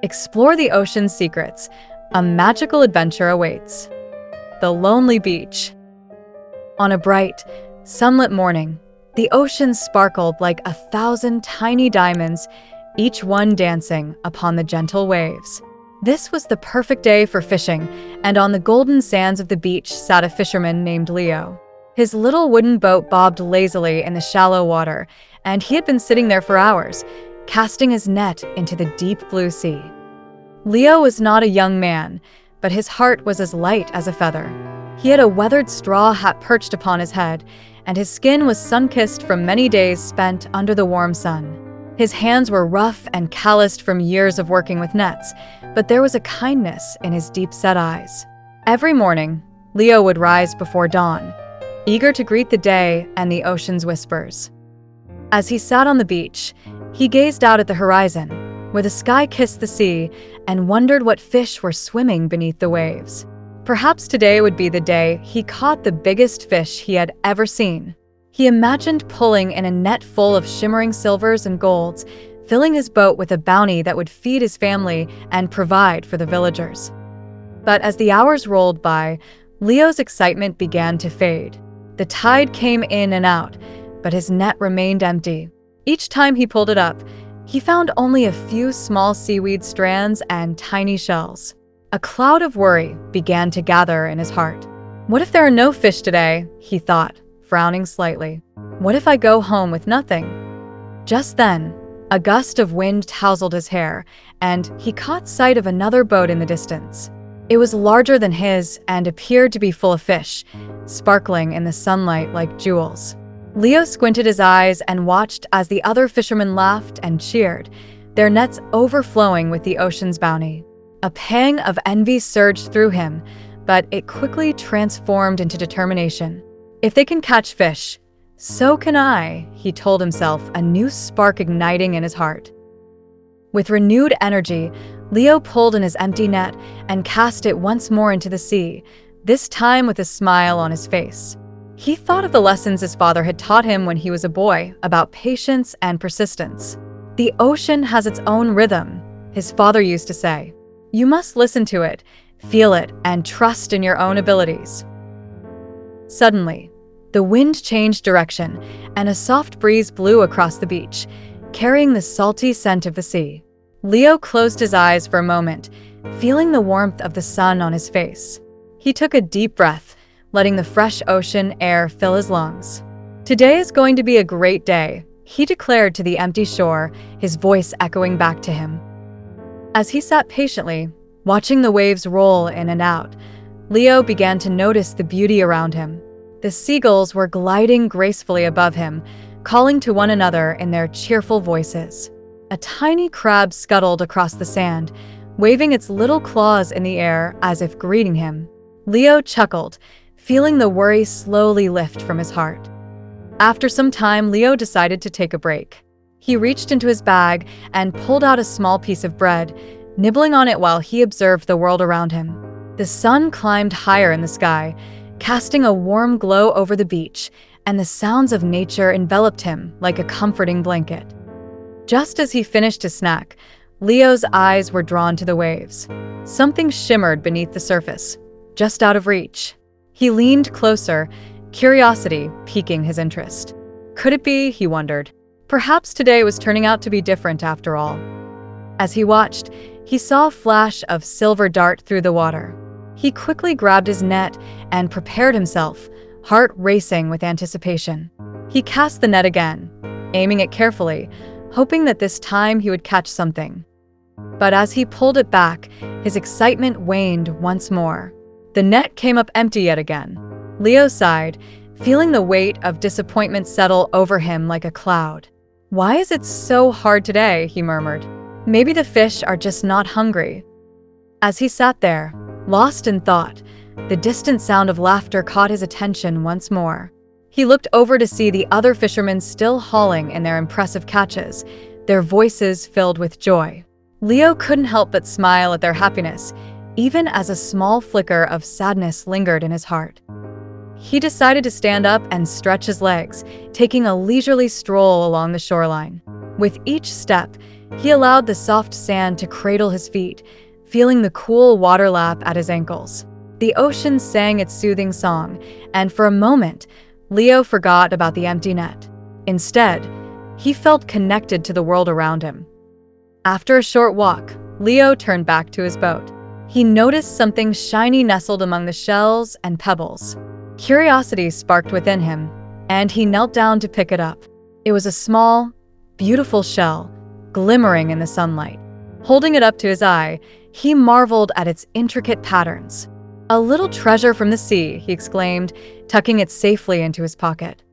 Explore the ocean's secrets. A magical adventure awaits. The lonely beach. On a bright, sunlit morning, the ocean sparkled like 1,000 tiny diamonds, each one dancing upon the gentle waves. This was the perfect day for fishing, and on the golden sands of the beach sat a fisherman named Leo. His little wooden boat bobbed lazily in the shallow water, and he had been sitting there for hours, casting his net into the deep blue sea. Leo was not a young man, but his heart was as light as a feather. He had a weathered straw hat perched upon his head, and his skin was sun-kissed from many days spent under the warm sun. His hands were rough and calloused from years of working with nets, but there was a kindness in his deep-set eyes. Every morning, Leo would rise before dawn, eager to greet the day and the ocean's whispers. As he sat on the beach, he gazed out at the horizon, where the sky kissed the sea, and wondered what fish were swimming beneath the waves. Perhaps today would be the day he caught the biggest fish he had ever seen. He imagined pulling in a net full of shimmering silvers and golds, filling his boat with a bounty that would feed his family and provide for the villagers. But as the hours rolled by, Leo's excitement began to fade. The tide came in and out, but his net remained empty. Each time he pulled it up, he found only a few small seaweed strands and tiny shells. A cloud of worry began to gather in his heart. What if there are no fish today? He thought, frowning slightly. What if I go home with nothing? Just then, a gust of wind tousled his hair, and he caught sight of another boat in the distance. It was larger than his and appeared to be full of fish, sparkling in the sunlight like jewels. Leo squinted his eyes and watched as the other fishermen laughed and cheered, their nets overflowing with the ocean's bounty. A pang of envy surged through him, but it quickly transformed into determination. If they can catch fish, so can I, he told himself, a new spark igniting in his heart. With renewed energy, Leo pulled in his empty net and cast it once more into the sea, this time with a smile on his face. He thought of the lessons his father had taught him when he was a boy about patience and persistence. The ocean has its own rhythm, his father used to say. You must listen to it, feel it, and trust in your own abilities. Suddenly, the wind changed direction, and a soft breeze blew across the beach, carrying the salty scent of the sea. Leo closed his eyes for a moment, feeling the warmth of the sun on his face. He took a deep breath, letting the fresh ocean air fill his lungs. Today is going to be a great day, he declared to the empty shore, his voice echoing back to him. As he sat patiently, watching the waves roll in and out, Leo began to notice the beauty around him. The seagulls were gliding gracefully above him, calling to one another in their cheerful voices. A tiny crab scuttled across the sand, waving its little claws in the air as if greeting him. Leo chuckled, feeling the worry slowly lift from his heart. After some time, Leo decided to take a break. He reached into his bag and pulled out a small piece of bread, nibbling on it while he observed the world around him. The sun climbed higher in the sky, casting a warm glow over the beach, and the sounds of nature enveloped him like a comforting blanket. Just as he finished his snack, Leo's eyes were drawn to the waves. Something shimmered beneath the surface, just out of reach. He leaned closer, curiosity piquing his interest. Could it be, he wondered? Perhaps today was turning out to be different after all. As he watched, he saw a flash of silver dart through the water. He quickly grabbed his net and prepared himself, heart racing with anticipation. He cast the net again, aiming it carefully, hoping that this time he would catch something. But as he pulled it back, his excitement waned once more. The net came up empty yet again. Leo sighed, feeling the weight of disappointment settle over him like a cloud. Why is it so hard today? He murmured. Maybe the fish are just not hungry. As he sat there, lost in thought, the distant sound of laughter caught his attention once more. He looked over to see the other fishermen still hauling in their impressive catches, their voices filled with joy. Leo couldn't help but smile at their happiness, even as a small flicker of sadness lingered in his heart. He decided to stand up and stretch his legs, taking a leisurely stroll along the shoreline. With each step, He allowed the soft sand to cradle his feet, feeling the cool water lap at his ankles. The ocean sang its soothing song, and for a moment, Leo forgot about the empty net. Instead, he felt connected to the world around him. After a short walk, Leo turned back to his boat. He noticed something shiny nestled among the shells and pebbles. Curiosity sparked within him, and he knelt down to pick it up. It was a small, beautiful shell, glimmering in the sunlight. Holding it up to his eye, he marveled at its intricate patterns. "A little treasure from the sea," he exclaimed, tucking it safely into his pocket.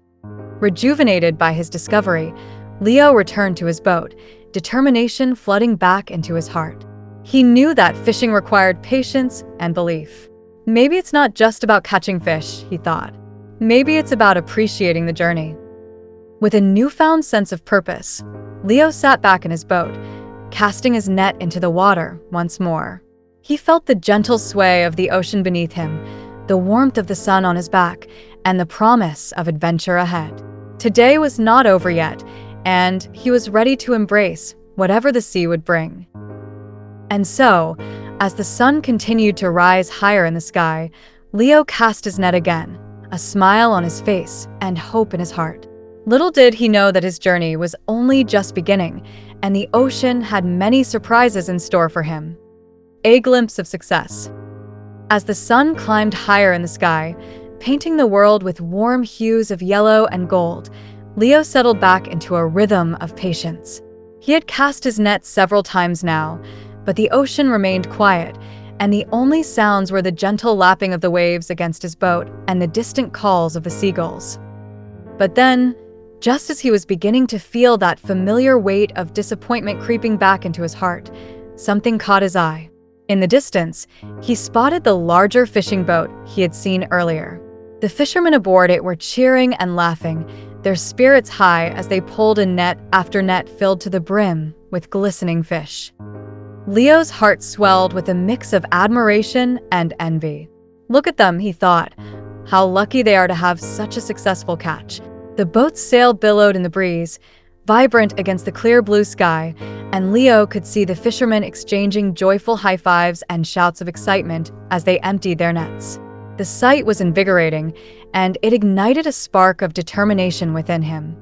Rejuvenated by his discovery, Leo returned to his boat, determination flooding back into his heart. He knew that fishing required patience and belief. Maybe it's not just about catching fish, he thought. Maybe it's about appreciating the journey. With a newfound sense of purpose, Leo sat back in his boat, casting his net into the water once more. He felt the gentle sway of the ocean beneath him, the warmth of the sun on his back, and the promise of adventure ahead. Today was not over yet, and he was ready to embrace whatever the sea would bring. And so, as the sun continued to rise higher in the sky, Leo cast his net again, a smile on his face and hope in his heart. Little did he know that his journey was only just beginning, and the ocean had many surprises in store for him. A glimpse of success. As the sun climbed higher in the sky, painting the world with warm hues of yellow and gold, Leo settled back into a rhythm of patience. He had cast his net several times now, but the ocean remained quiet, and the only sounds were the gentle lapping of the waves against his boat and the distant calls of the seagulls. But then, just as he was beginning to feel that familiar weight of disappointment creeping back into his heart, something caught his eye. In the distance, he spotted the larger fishing boat he had seen earlier. The fishermen aboard it were cheering and laughing, their spirits high as they pulled in net after net filled to the brim with glistening fish. Leo's heart swelled with a mix of admiration and envy. Look at them, he thought. How lucky they are to have such a successful catch. The boat's sail billowed in the breeze, vibrant against the clear blue sky, and Leo could see the fishermen exchanging joyful high fives and shouts of excitement as they emptied their nets. The sight was invigorating, and it ignited a spark of determination within him.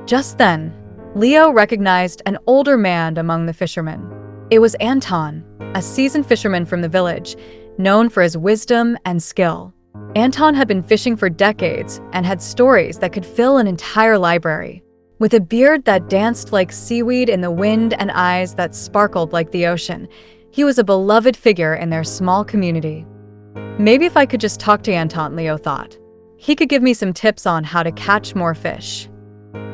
Just then, Leo recognized an older man among the fishermen. It was Anton, a seasoned fisherman from the village, known for his wisdom and skill. Anton had been fishing for decades and had stories that could fill an entire library. With a beard that danced like seaweed in the wind and eyes that sparkled like the ocean, he was a beloved figure in their small community. Maybe if I could just talk to Anton, Leo thought. He could give me some tips on how to catch more fish.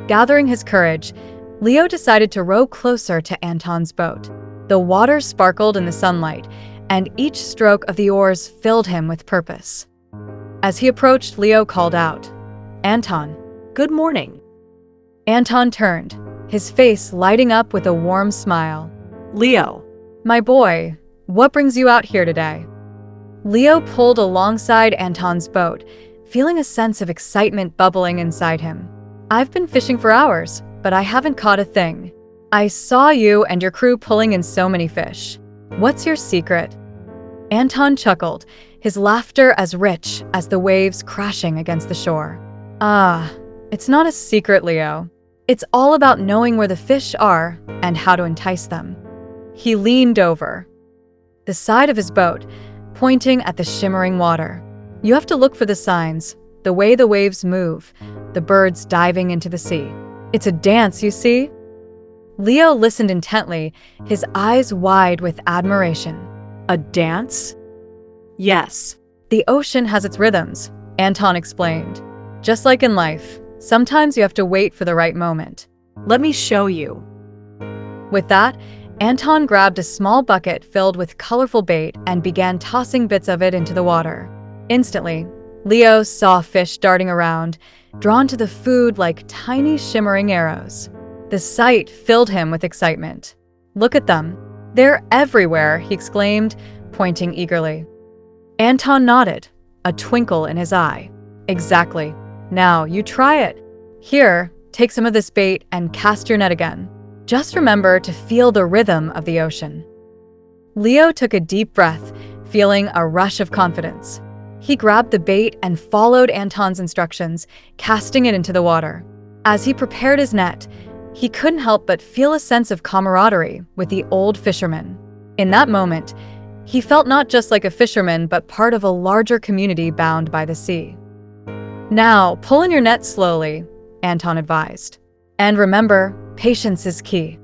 Gathering his courage, Leo decided to row closer to Anton's boat. The water sparkled in the sunlight, and each stroke of the oars filled him with purpose. As he approached, Leo called out, "Anton, good morning." Anton turned, his face lighting up with a warm smile. "Leo, "My boy, what brings you out here today?" Leo pulled alongside Anton's boat, feeling a sense of excitement bubbling inside him. "I've been fishing for hours, but I haven't caught a thing. I saw you and your crew pulling in so many fish. What's your secret?" Anton chuckled, his laughter as rich as the waves crashing against the shore. It's not a secret, Leo. It's all about knowing where the fish are and how to entice them." He leaned over the side of his boat, pointing at the shimmering water. "You have to look for the signs, the way the waves move, the birds diving into the sea. It's a dance, you see?" Leo listened intently, his eyes wide with admiration. a dance?" "Yes." "The ocean has its rhythms," Anton explained. "Just like in life, sometimes you have to wait for the right moment." "Let me show you." With that, Anton grabbed a small bucket filled with colorful bait and began tossing bits of it into the water. Instantly, Leo saw fish darting around, drawn to the food like tiny shimmering arrows. The sight filled him with excitement. "Look at them. They're everywhere," he exclaimed, pointing eagerly. Anton nodded, a twinkle in his eye. "Exactly. Now, you try it. Here, take some of this bait and cast your net again. Just remember to feel the rhythm of the ocean." Leo took a deep breath, feeling a rush of confidence. He grabbed the bait and followed Anton's instructions, casting it into the water. As he prepared his net, he couldn't help but feel a sense of camaraderie with the old fisherman. In that moment, he felt not just like a fisherman, but part of a larger community bound by the sea. "Now, pull in your net slowly," Anton advised. "And remember, patience is key."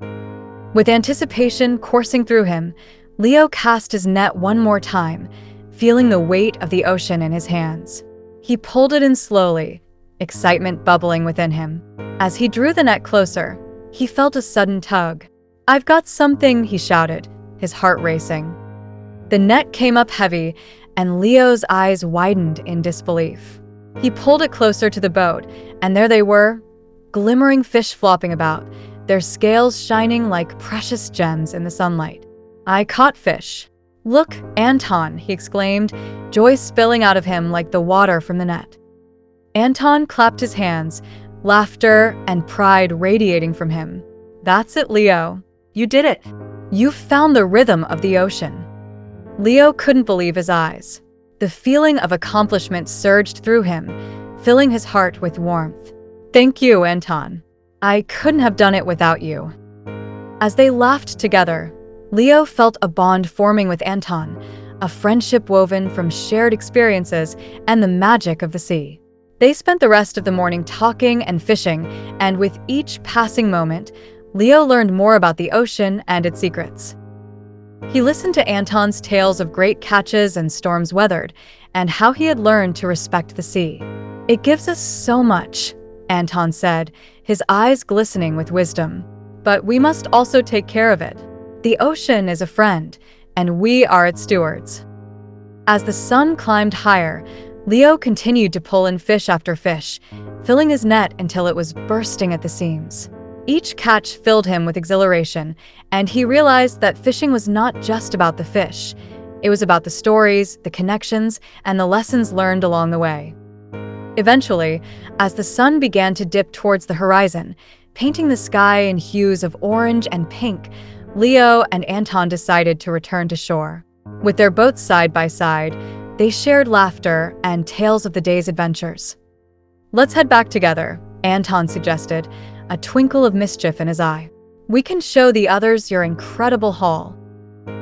With anticipation coursing through him, Leo cast his net one more time, feeling the weight of the ocean in his hands. He pulled it in slowly, excitement bubbling within him. As he drew the net closer, he felt a sudden tug. "I've got something," he shouted, his heart racing. The net came up heavy, and Leo's eyes widened in disbelief. He pulled it closer to the boat, and there they were, glimmering fish flopping about, their scales shining like precious gems in the sunlight. "I caught fish." "Look, Anton," he exclaimed, joy spilling out of him like the water from the net. Anton clapped his hands, laughter and pride radiating from him. "That's it, Leo. You did it. You found the rhythm of the ocean." Leo couldn't believe his eyes. The feeling of accomplishment surged through him, filling his heart with warmth. "Thank you, Anton. I couldn't have done it without you." As they laughed together, Leo felt a bond forming with Anton, a friendship woven from shared experiences and the magic of the sea. They spent the rest of the morning talking and fishing, and with each passing moment, Leo learned more about the ocean and its secrets. He listened to Anton's tales of great catches and storms weathered, and how he had learned to respect the sea. "It gives us so much," Anton said, his eyes glistening with wisdom. "But we must also take care of it. The ocean is a friend, and we are its stewards." As the sun climbed higher, Leo continued to pull in fish after fish, filling his net until it was bursting at the seams. Each catch filled him with exhilaration, and he realized that fishing was not just about the fish. It was about the stories, the connections, and the lessons learned along the way. Eventually, as the sun began to dip towards the horizon, painting the sky in hues of orange and pink, Leo and Anton decided to return to shore. With their boats side by side, they shared laughter and tales of the day's adventures. "Let's head back together," Anton suggested, a twinkle of mischief in his eye. "We can show the others your incredible haul."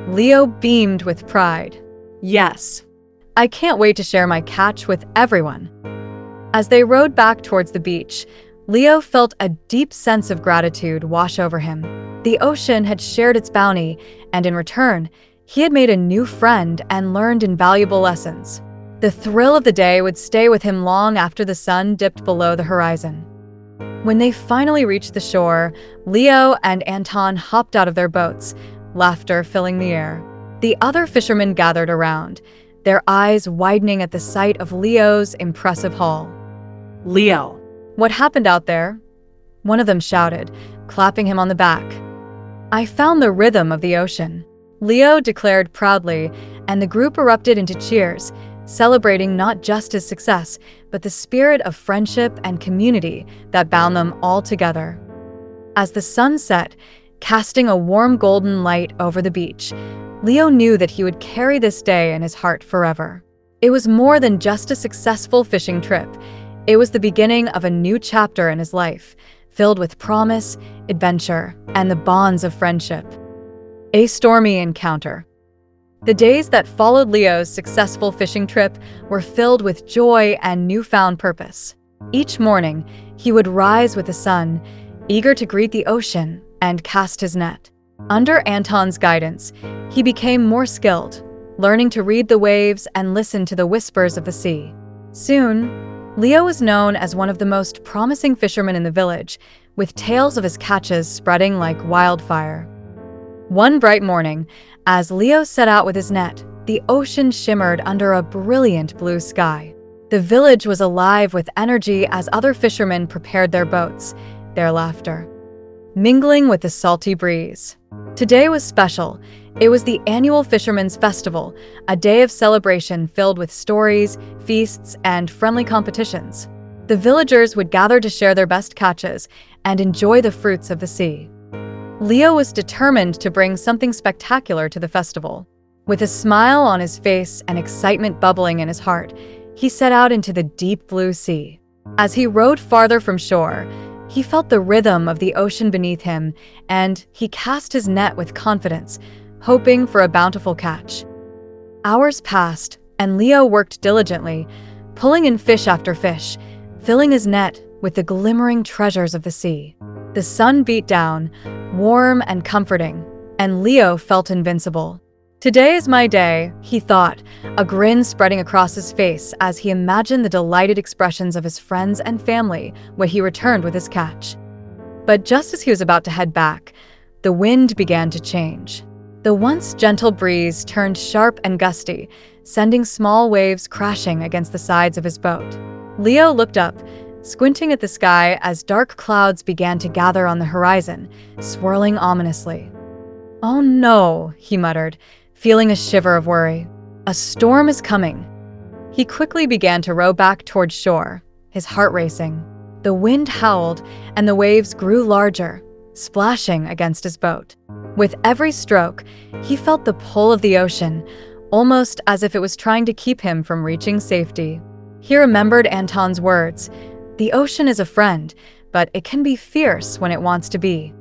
Leo beamed with pride. Yes. "I can't wait to share my catch with everyone." As they rowed back towards the beach, Leo felt a deep sense of gratitude wash over him. The ocean had shared its bounty, and in return, he had made a new friend and learned invaluable lessons. The thrill of the day would stay with him long after the sun dipped below the horizon. When they finally reached the shore, Leo and Anton hopped out of their boats, laughter filling the air. The other fishermen gathered around, their eyes widening at the sight of Leo's impressive haul. "Leo." "What happened out there?" one of them shouted, clapping him on the back. "I found the rhythm of the ocean," Leo declared proudly, and the group erupted into cheers, celebrating not just his success, but the spirit of friendship and community that bound them all together. As the sun set, casting a warm golden light over the beach, Leo knew that he would carry this day in his heart forever. It was more than just a successful fishing trip. It was the beginning of a new chapter in his life, filled with promise, adventure, and the bonds of friendship. A stormy encounter. The days that followed Leo's successful fishing trip were filled with joy and newfound purpose. Each morning, he would rise with the sun, eager to greet the ocean and cast his net. Under Anton's guidance, he became more skilled, learning to read the waves and listen to the whispers of the sea. Soon, Leo was known as one of the most promising fishermen in the village, with tales of his catches spreading like wildfire. One bright morning, as Leo set out with his net, the ocean shimmered under a brilliant blue sky. The village was alive with energy as other fishermen prepared their boats, their laughter mingling with the salty breeze. Today was special. It was the annual Fishermen's Festival, a day of celebration filled with stories, feasts, and friendly competitions. The villagers would gather to share their best catches and enjoy the fruits of the sea. Leo was determined to bring something spectacular to the festival. With a smile on his face and excitement bubbling in his heart, he set out into the deep blue sea. As he rowed farther from shore, he felt the rhythm of the ocean beneath him, and he cast his net with confidence, hoping for a bountiful catch. Hours passed, and Leo worked diligently, pulling in fish after fish, filling his net with the glimmering treasures of the sea. The sun beat down, warm and comforting, and Leo felt invincible. "Today is my day," he thought, a grin spreading across his face as he imagined the delighted expressions of his friends and family when he returned with his catch. But just as he was about to head back, the wind began to change. The once gentle breeze turned sharp and gusty, sending small waves crashing against the sides of his boat. Leo looked up, squinting at the sky as dark clouds began to gather on the horizon, swirling ominously. "Oh no," he muttered, feeling a shiver of worry. "A storm is coming." He quickly began to row back toward shore, his heart racing. The wind howled, and the waves grew larger, splashing against his boat. With every stroke, he felt the pull of the ocean, almost as if it was trying to keep him from reaching safety. He remembered Anton's words, "The ocean is a friend, but it can be fierce when it wants to be."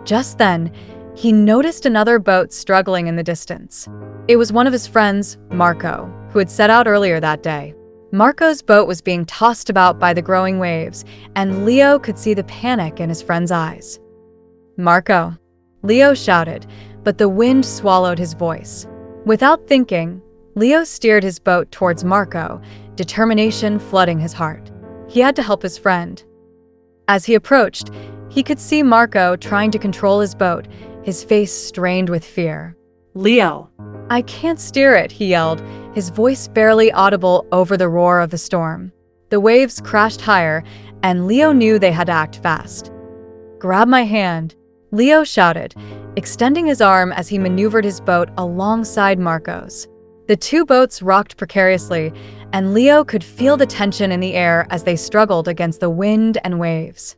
Just then, he noticed another boat struggling in the distance. It was one of his friends, Marco, who had set out earlier that day. Marco's boat was being tossed about by the growing waves, and Leo could see the panic in his friend's eyes. "Marco," Leo shouted, but the wind swallowed his voice. Without thinking, Leo steered his boat towards Marco, determination flooding his heart. He had to help his friend. As he approached, he could see Marco trying to control his boat, his face strained with fear. "Leo." "I can't steer it," he yelled, his voice barely audible over the roar of the storm. The waves crashed higher, and Leo knew they had to act fast. "Grab my hand," Leo shouted, extending his arm as he maneuvered his boat alongside Marco's. The two boats rocked precariously, and Leo could feel the tension in the air as they struggled against the wind and waves.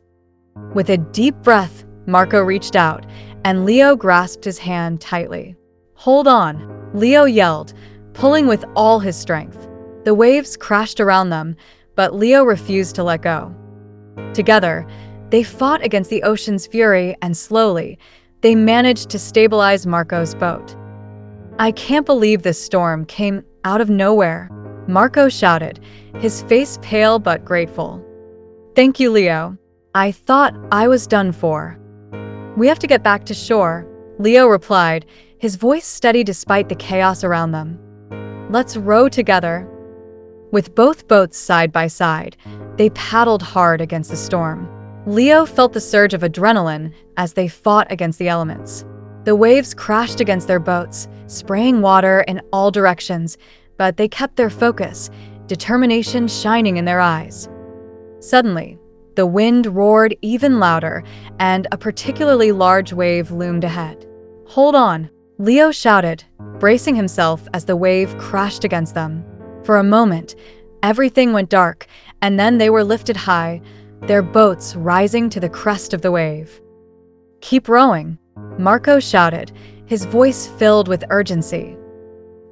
With a deep breath, Marco reached out, and Leo grasped his hand tightly. "Hold on," Leo yelled, pulling with all his strength. The waves crashed around them, but Leo refused to let go. Together, they fought against the ocean's fury, and slowly, they managed to stabilize Marco's boat. "I can't believe this storm came out of nowhere," Marco shouted, his face pale but grateful. "Thank you, Leo. I thought I was done for." "We have to get back to shore," Leo replied, his voice steady despite the chaos around them. "Let's row together." With both boats side by side, they paddled hard against the storm. Leo felt the surge of adrenaline as they fought against the elements. The waves crashed against their boats, spraying water in all directions, but they kept their focus, determination shining in their eyes. Suddenly, the wind roared even louder, and a particularly large wave loomed ahead. "Hold on," Leo shouted, bracing himself as the wave crashed against them. For a moment, everything went dark, and then they were lifted high, their boats rising to the crest of the wave. "Keep rowing," Marco shouted, his voice filled with urgency.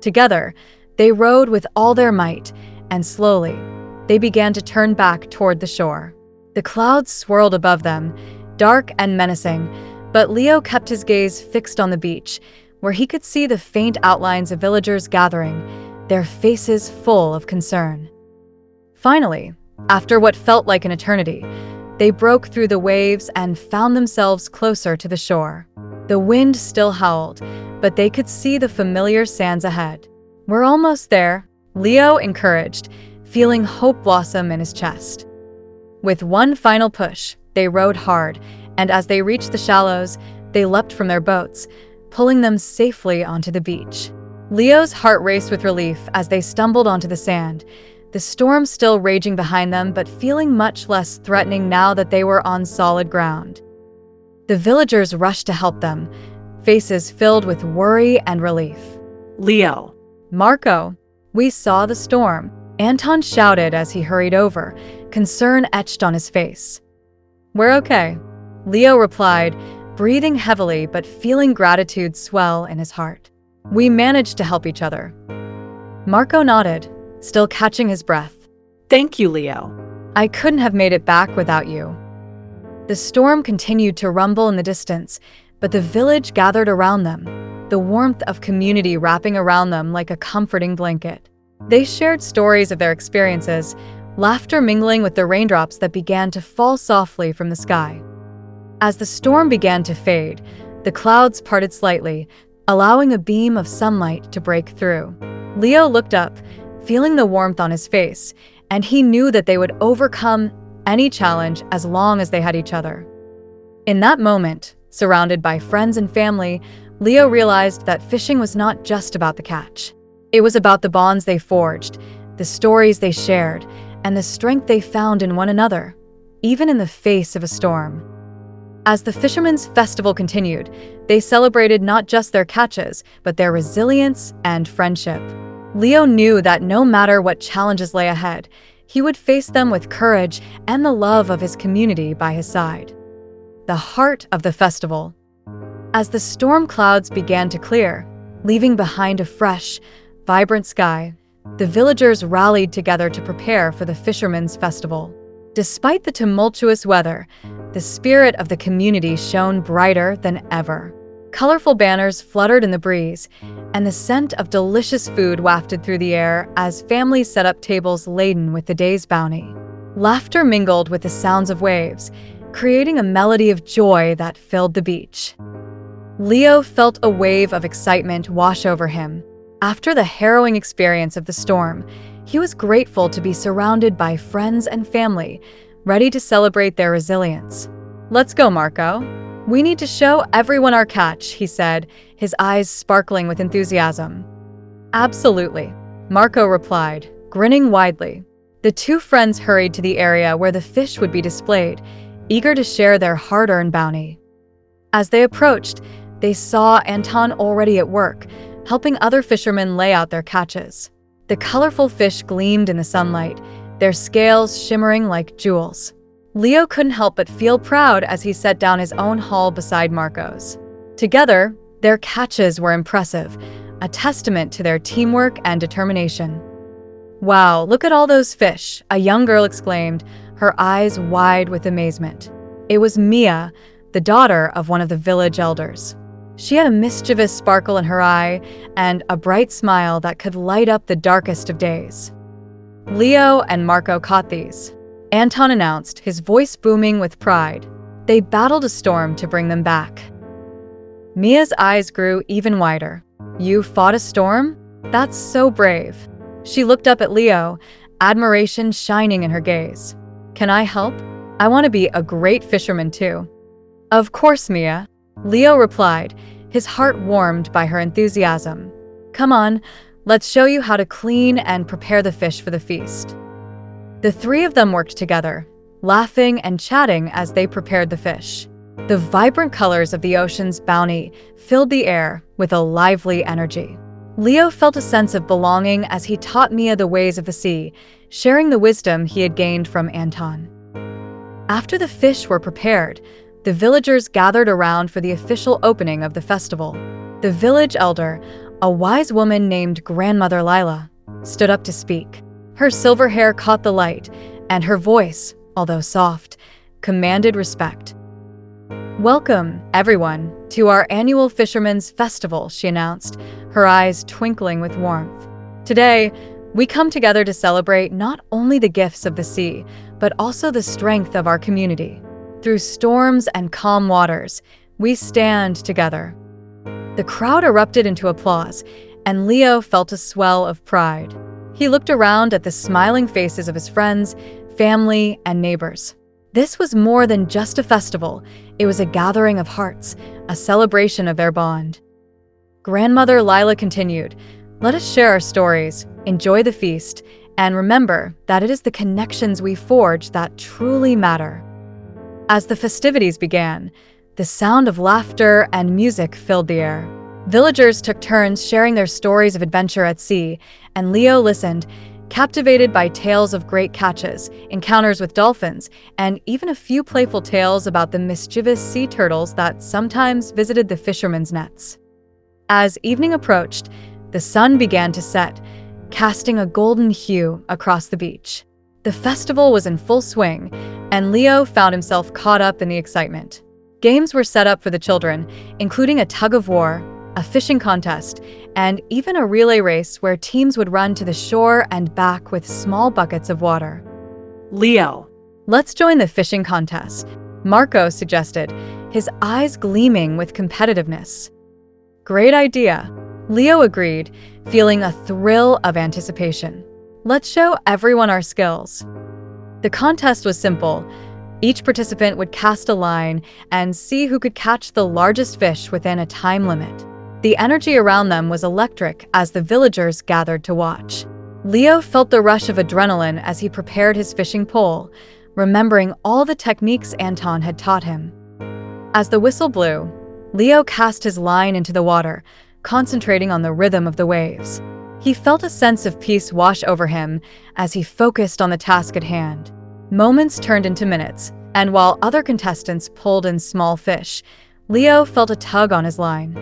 Together, they rowed with all their might, and slowly, they began to turn back toward the shore. The clouds swirled above them, dark and menacing, but Leo kept his gaze fixed on the beach, where he could see the faint outlines of villagers gathering, their faces full of concern. Finally, after what felt like an eternity, they broke through the waves and found themselves closer to the shore. The wind still howled, but they could see the familiar sands ahead. "We're almost there," Leo encouraged, feeling hope blossom in his chest. With one final push, they rowed hard, and as they reached the shallows, they leapt from their boats, pulling them safely onto the beach. Leo's heart raced with relief as they stumbled onto the sand, the storm still raging behind them but feeling much less threatening now that they were on solid ground. The villagers rushed to help them, faces filled with worry and relief. "Leo." "Marco, we saw the storm," Anton shouted as he hurried over, concern etched on his face. "We're okay," Leo replied, breathing heavily but feeling gratitude swell in his heart. "We managed to help each other." Marco nodded, still catching his breath. Thank you, Leo. "I couldn't have made it back without you." The storm continued to rumble in the distance, but the village gathered around them, the warmth of community wrapping around them like a comforting blanket. They shared stories of their experiences, laughter mingling with the raindrops that began to fall softly from the sky. As the storm began to fade, the clouds parted slightly, allowing a beam of sunlight to break through. Leo looked up, feeling the warmth on his face, and he knew that they would overcome any challenge as long as they had each other. In that moment, surrounded by friends and family, Leo realized that fishing was not just about the catch. It was about the bonds they forged, the stories they shared, and the strength they found in one another, even in the face of a storm. As the Fishermen's Festival continued, they celebrated not just their catches, but their resilience and friendship. Leo knew that no matter what challenges lay ahead, he would face them with courage and the love of his community by his side. The heart of the festival. As the storm clouds began to clear, leaving behind a fresh, vibrant sky, the villagers rallied together to prepare for the Fishermen's Festival. Despite the tumultuous weather, the spirit of the community shone brighter than ever. Colorful banners fluttered in the breeze, and the scent of delicious food wafted through the air as families set up tables laden with the day's bounty. Laughter mingled with the sounds of waves, creating a melody of joy that filled the beach. Leo felt a wave of excitement wash over him. After the harrowing experience of the storm, he was grateful to be surrounded by friends and family, ready to celebrate their resilience. "Let's go, Marco. We need to show everyone our catch," he said, his eyes sparkling with enthusiasm. "Absolutely," Marco replied, grinning widely. The two friends hurried to the area where the fish would be displayed, eager to share their hard-earned bounty. As they approached, they saw Anton already at work, helping other fishermen lay out their catches. The colorful fish gleamed in the sunlight, their scales shimmering like jewels. Leo couldn't help but feel proud as he set down his own haul beside Marco's. Together, their catches were impressive, a testament to their teamwork and determination. "Wow, look at all those fish," a young girl exclaimed, her eyes wide with amazement. It was Mia, the daughter of one of the village elders. She had a mischievous sparkle in her eye and a bright smile that could light up the darkest of days. Leo and Marco caught these, Anton announced, his voice booming with pride. They battled a storm to bring them back. Mia's eyes grew even wider. "You fought a storm? That's so brave." She looked up at Leo, admiration shining in her gaze. "Can I help? I want to be a great fisherman too." "Of course, Mia," Leo replied, his heart warmed by her enthusiasm. "Come on, let's show you how to clean and prepare the fish for the feast." The three of them worked together, laughing and chatting as they prepared the fish. The vibrant colors of the ocean's bounty filled the air with a lively energy. Leo felt a sense of belonging as he taught Mia the ways of the sea, sharing the wisdom he had gained from Anton. After the fish were prepared, the villagers gathered around for the official opening of the festival. The village elder, a wise woman named Grandmother Lila, stood up to speak. Her silver hair caught the light, and her voice, although soft, commanded respect. "Welcome, everyone, to our annual Fishermen's Festival," she announced, her eyes twinkling with warmth. "Today, we come together to celebrate not only the gifts of the sea, but also the strength of our community. Through storms and calm waters, we stand together." The crowd erupted into applause, and Leo felt a swell of pride. He looked around at the smiling faces of his friends, family, and neighbors. This was more than just a festival. It was a gathering of hearts, a celebration of their bond. Grandmother Lila continued, "Let us share our stories, enjoy the feast, and remember that it is the connections we forge that truly matter." As the festivities began, the sound of laughter and music filled the air. Villagers took turns sharing their stories of adventure at sea, and Leo listened, captivated by tales of great catches, encounters with dolphins, and even a few playful tales about the mischievous sea turtles that sometimes visited the fishermen's nets. As evening approached, the sun began to set, casting a golden hue across the beach. The festival was in full swing, and Leo found himself caught up in the excitement. Games were set up for the children, including a tug-of-war, a fishing contest, and even a relay race where teams would run to the shore and back with small buckets of water. Leo. "Let's join the fishing contest," Marco suggested, his eyes gleaming with competitiveness. "Great idea," Leo agreed, feeling a thrill of anticipation. "Let's show everyone our skills." The contest was simple. Each participant would cast a line and see who could catch the largest fish within a time limit. The energy around them was electric as the villagers gathered to watch. Leo felt the rush of adrenaline as he prepared his fishing pole, remembering all the techniques Anton had taught him. As the whistle blew, Leo cast his line into the water, concentrating on the rhythm of the waves. He felt a sense of peace wash over him as he focused on the task at hand. Moments turned into minutes, and while other contestants pulled in small fish, Leo felt a tug on his line.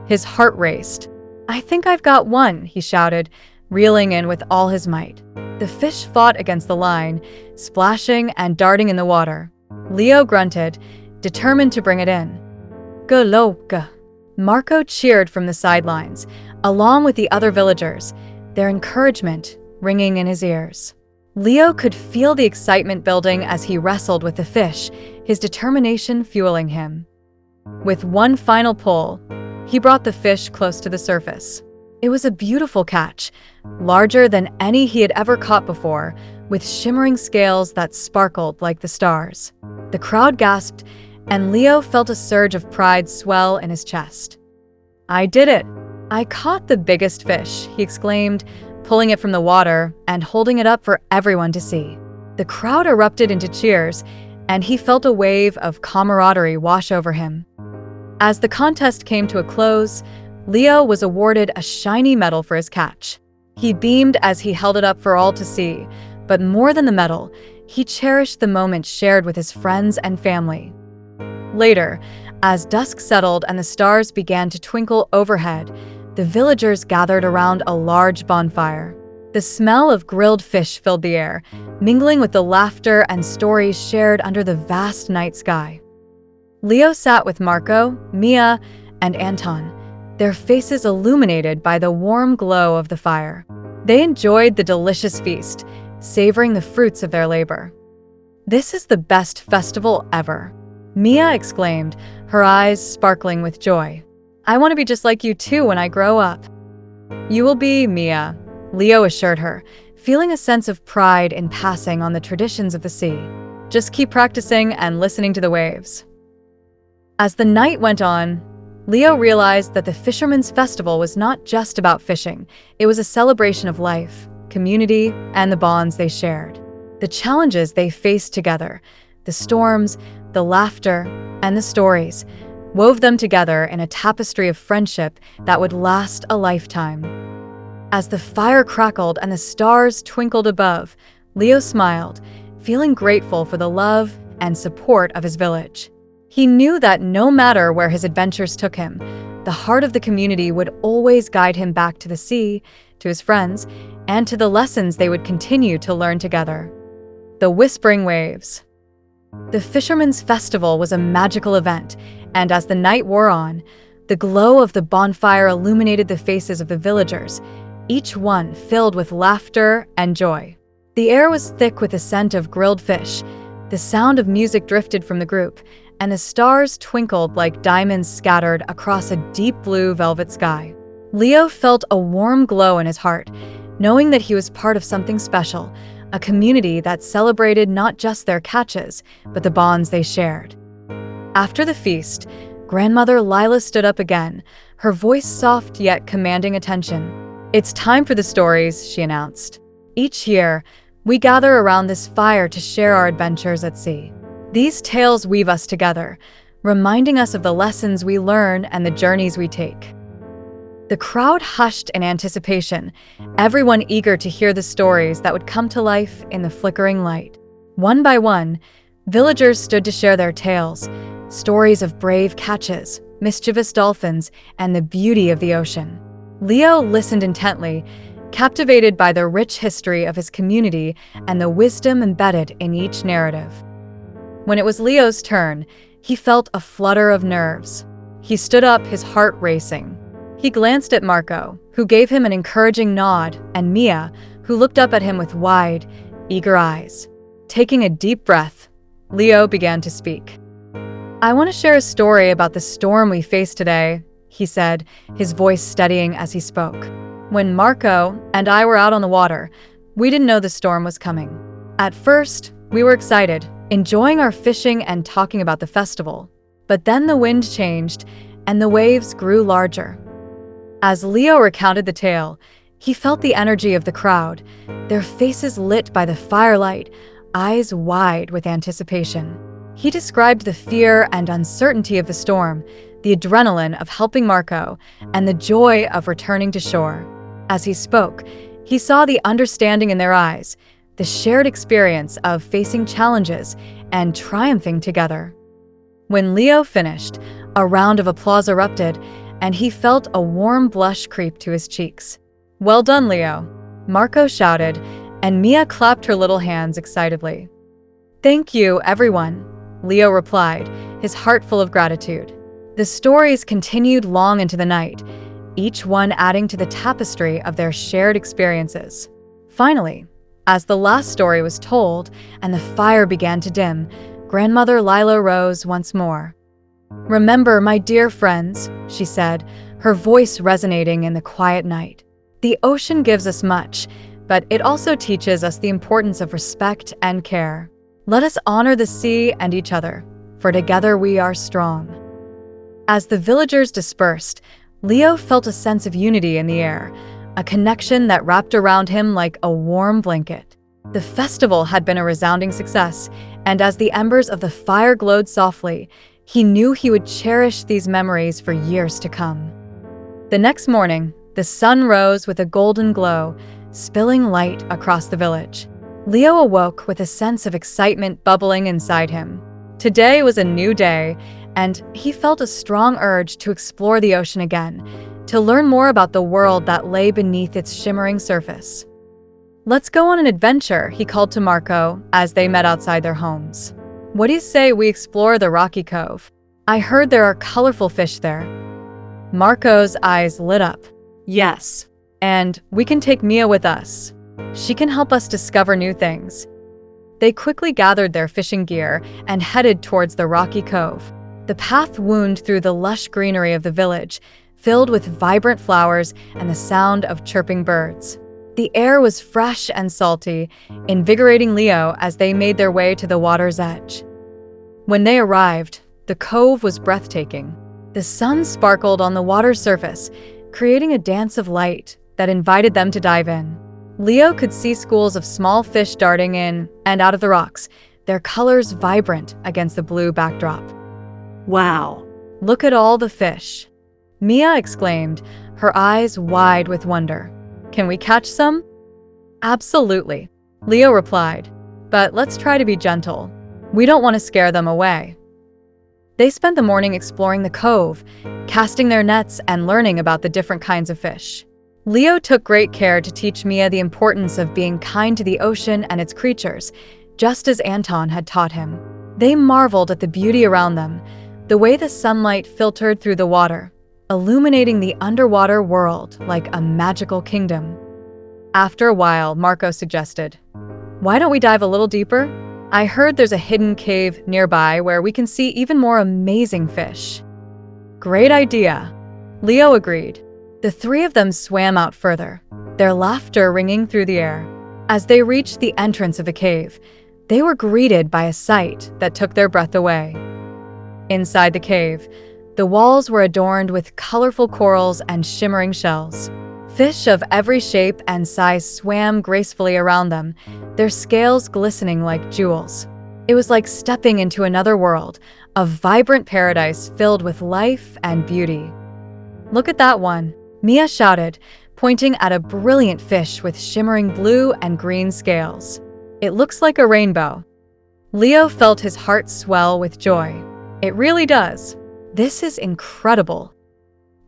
His heart raced. "I think I've got one," he shouted, reeling in with all his might. The fish fought against the line, splashing and darting in the water. Leo grunted, determined to bring it in. "Go loca!" Marco cheered from the sidelines, along with the other villagers, their encouragement ringing in his ears. Leo could feel the excitement building as he wrestled with the fish, his determination fueling him. With one final pull, he brought the fish close to the surface. It was a beautiful catch, larger than any he had ever caught before, with shimmering scales that sparkled like the stars. The crowd gasped, and Leo felt a surge of pride swell in his chest. "I did it! I caught the biggest fish," he exclaimed, pulling it from the water and holding it up for everyone to see. The crowd erupted into cheers, and he felt a wave of camaraderie wash over him. As the contest came to a close, Leo was awarded a shiny medal for his catch. He beamed as he held it up for all to see, but more than the medal, he cherished the moment shared with his friends and family. Later, as dusk settled and the stars began to twinkle overhead, the villagers gathered around a large bonfire. The smell of grilled fish filled the air, mingling with the laughter and stories shared under the vast night sky. Leo sat with Marco, Mia, and Anton, their faces illuminated by the warm glow of the fire. They enjoyed the delicious feast, savoring the fruits of their labor. "This is the best festival ever," Mia exclaimed, her eyes sparkling with joy. "I want to be just like you too when I grow up." "You will be, Mia," Leo assured her, feeling a sense of pride in passing on the traditions of the sea. "Just keep practicing and listening to the waves." As the night went on, Leo realized that the Fisherman's Festival was not just about fishing. It was a celebration of life, community, and the bonds they shared. The challenges they faced together, the storms, the laughter, and the stories, wove them together in a tapestry of friendship that would last a lifetime. As the fire crackled and the stars twinkled above, Leo smiled, feeling grateful for the love and support of his village. He knew that no matter where his adventures took him, the heart of the community would always guide him back to the sea, to his friends, and to the lessons they would continue to learn together. The Whispering Waves. The Fisherman's Festival was a magical event, and as the night wore on, the glow of the bonfire illuminated the faces of the villagers, each one filled with laughter and joy. The air was thick with the scent of grilled fish, the sound of music drifted from the group, and the stars twinkled like diamonds scattered across a deep blue velvet sky. Leo felt a warm glow in his heart, knowing that he was part of something special, a community that celebrated not just their catches, but the bonds they shared. After the feast, Grandmother Lila stood up again, her voice soft yet commanding attention. "It's time for the stories," she announced. "Each year, we gather around this fire to share our adventures at sea. These tales weave us together, reminding us of the lessons we learn and the journeys we take." The crowd hushed in anticipation, everyone eager to hear the stories that would come to life in the flickering light. One by one, villagers stood to share their tales, stories of brave catches, mischievous dolphins, and the beauty of the ocean. Leo listened intently, captivated by the rich history of his community and the wisdom embedded in each narrative. When it was Leo's turn, he felt a flutter of nerves. He stood up, his heart racing. He glanced at Marco, who gave him an encouraging nod, and Mia, who looked up at him with wide, eager eyes. Taking a deep breath, Leo began to speak. "I want to share a story about the storm we faced today," he said, his voice steadying as he spoke. "When Marco and I were out on the water, we didn't know the storm was coming. At first, we were excited, enjoying our fishing and talking about the festival. But then the wind changed, and the waves grew larger." As Leo recounted the tale, he felt the energy of the crowd, their faces lit by the firelight, eyes wide with anticipation. He described the fear and uncertainty of the storm, the adrenaline of helping Marco, and the joy of returning to shore. As he spoke, he saw the understanding in their eyes, the shared experience of facing challenges and triumphing together. When Leo finished, a round of applause erupted, and he felt a warm blush creep to his cheeks. "Well done, Leo," Marco shouted, and Mia clapped her little hands excitedly. "Thank you, everyone," Leo replied, his heart full of gratitude. The stories continued long into the night, each one adding to the tapestry of their shared experiences. Finally, as the last story was told and the fire began to dim, Grandmother Lila rose once more. "Remember, my dear friends," she said, her voice resonating in the quiet night. "The ocean gives us much, but it also teaches us the importance of respect and care. Let us honor the sea and each other, for together we are strong." As the villagers dispersed, Leo felt a sense of unity in the air, a connection that wrapped around him like a warm blanket. The festival had been a resounding success, and as the embers of the fire glowed softly, he knew he would cherish these memories for years to come. The next morning, the sun rose with a golden glow, spilling light across the village. Leo awoke with a sense of excitement bubbling inside him. Today was a new day, and he felt a strong urge to explore the ocean again, to learn more about the world that lay beneath its shimmering surface. "Let's go on an adventure," he called to Marco as they met outside their homes. "What do you say we explore the rocky cove? I heard there are colorful fish there." Marco's eyes lit up. Yes. "And we can take Mia with us. She can help us discover new things." They quickly gathered their fishing gear and headed towards the rocky cove. The path wound through the lush greenery of the village, filled with vibrant flowers and the sound of chirping birds. The air was fresh and salty, invigorating Leo as they made their way to the water's edge. When they arrived, the cove was breathtaking. The sun sparkled on the water's surface, creating a dance of light that invited them to dive in. Leo could see schools of small fish darting in and out of the rocks, their colors vibrant against the blue backdrop. Wow. "Look at all the fish," Mia exclaimed, her eyes wide with wonder. "Can we catch some?" "Absolutely," Leo replied, "but let's try to be gentle. We don't want to scare them away." They spent the morning exploring the cove, casting their nets and learning about the different kinds of fish. Leo took great care to teach Mia the importance of being kind to the ocean and its creatures, just as Anton had taught him. They marveled at the beauty around them, the way the sunlight filtered through the water, illuminating the underwater world like a magical kingdom. After a while, Marco suggested, "Why don't we dive a little deeper? I heard there's a hidden cave nearby where we can see even more amazing fish." "Great idea," Leo agreed. The three of them swam out further, their laughter ringing through the air. As they reached the entrance of the cave, they were greeted by a sight that took their breath away. Inside the cave, the walls were adorned with colorful corals and shimmering shells. Fish of every shape and size swam gracefully around them, their scales glistening like jewels. It was like stepping into another world, a vibrant paradise filled with life and beauty. "Look at that one," Mia shouted, pointing at a brilliant fish with shimmering blue and green scales. "It looks like a rainbow." Leo felt his heart swell with joy. "It really does. This is incredible."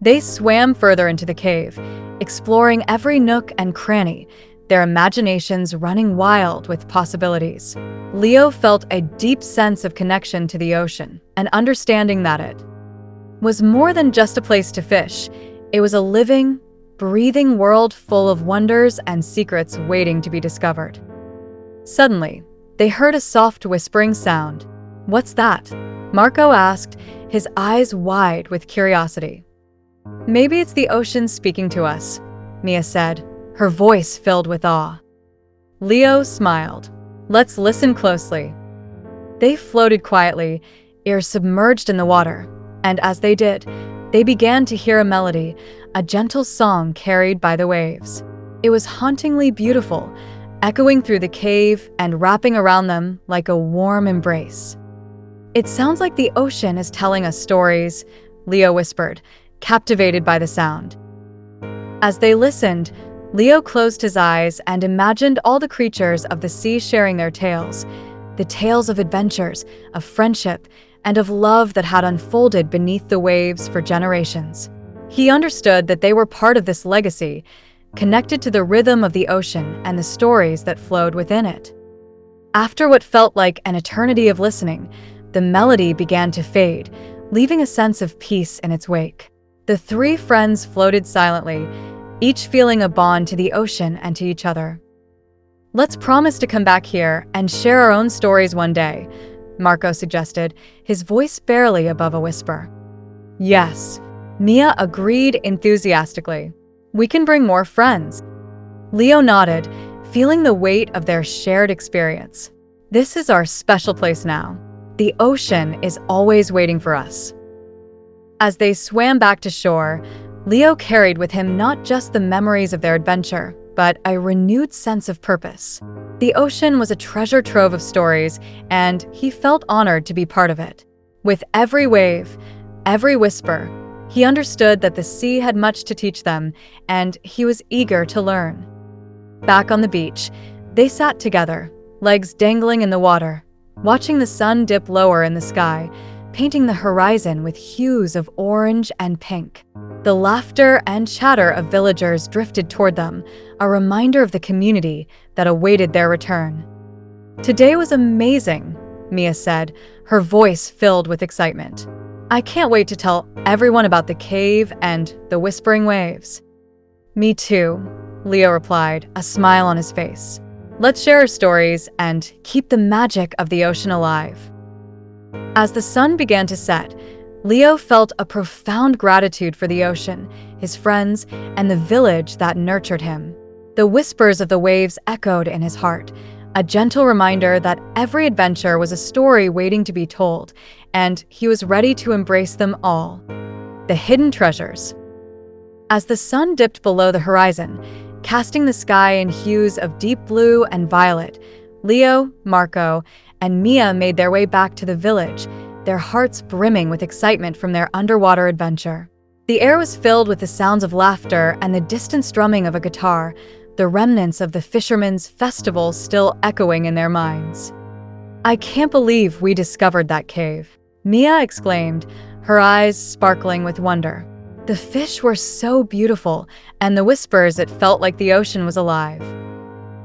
They swam further into the cave, exploring every nook and cranny, their imaginations running wild with possibilities. Leo felt a deep sense of connection to the ocean, and understanding that it was more than just a place to fish. It was a living, breathing world full of wonders and secrets waiting to be discovered. Suddenly, they heard a soft whispering sound. "What's that?" Marco asked, his eyes wide with curiosity. "Maybe it's the ocean speaking to us," Mia said, her voice filled with awe. Leo smiled. "Let's listen closely." They floated quietly, ears submerged in the water, and as they did, they began to hear a melody, a gentle song carried by the waves. It was hauntingly beautiful, echoing through the cave and wrapping around them like a warm embrace. "It sounds like the ocean is telling us stories," Leo whispered, captivated by the sound. As they listened, Leo closed his eyes and imagined all the creatures of the sea sharing their tales, the tales of adventures, of friendship, and of love that had unfolded beneath the waves for generations. He understood that they were part of this legacy, connected to the rhythm of the ocean and the stories that flowed within it. After what felt like an eternity of listening, the melody began to fade, leaving a sense of peace in its wake. The three friends floated silently, each feeling a bond to the ocean and to each other. "Let's promise to come back here and share our own stories one day," Marco suggested, his voice barely above a whisper. "Yes," Mia agreed enthusiastically. "We can bring more friends." Leo nodded, feeling the weight of their shared experience. "This is our special place now. The ocean is always waiting for us." As they swam back to shore, Leo carried with him not just the memories of their adventure, but a renewed sense of purpose. The ocean was a treasure trove of stories, and he felt honored to be part of it. With every wave, every whisper, he understood that the sea had much to teach them, and he was eager to learn. Back on the beach, they sat together, legs dangling in the water, watching the sun dip lower in the sky, painting the horizon with hues of orange and pink. The laughter and chatter of villagers drifted toward them, a reminder of the community that awaited their return. "Today was amazing," Mia said, her voice filled with excitement. "I can't wait to tell everyone about the cave and the whispering waves." "Me too," Leo replied, a smile on his face. "Let's share our stories and keep the magic of the ocean alive." As the sun began to set, Leo felt a profound gratitude for the ocean, his friends, and the village that nurtured him. The whispers of the waves echoed in his heart, a gentle reminder that every adventure was a story waiting to be told, and he was ready to embrace them all. The hidden treasures. As the sun dipped below the horizon, casting the sky in hues of deep blue and violet, Leo, Marco, and Mia made their way back to the village, their hearts brimming with excitement from their underwater adventure. The air was filled with the sounds of laughter and the distant strumming of a guitar, the remnants of the fishermen's festival still echoing in their minds. "I can't believe we discovered that cave," Mia exclaimed, her eyes sparkling with wonder. "The fish were so beautiful, and the whispers, it felt like the ocean was alive."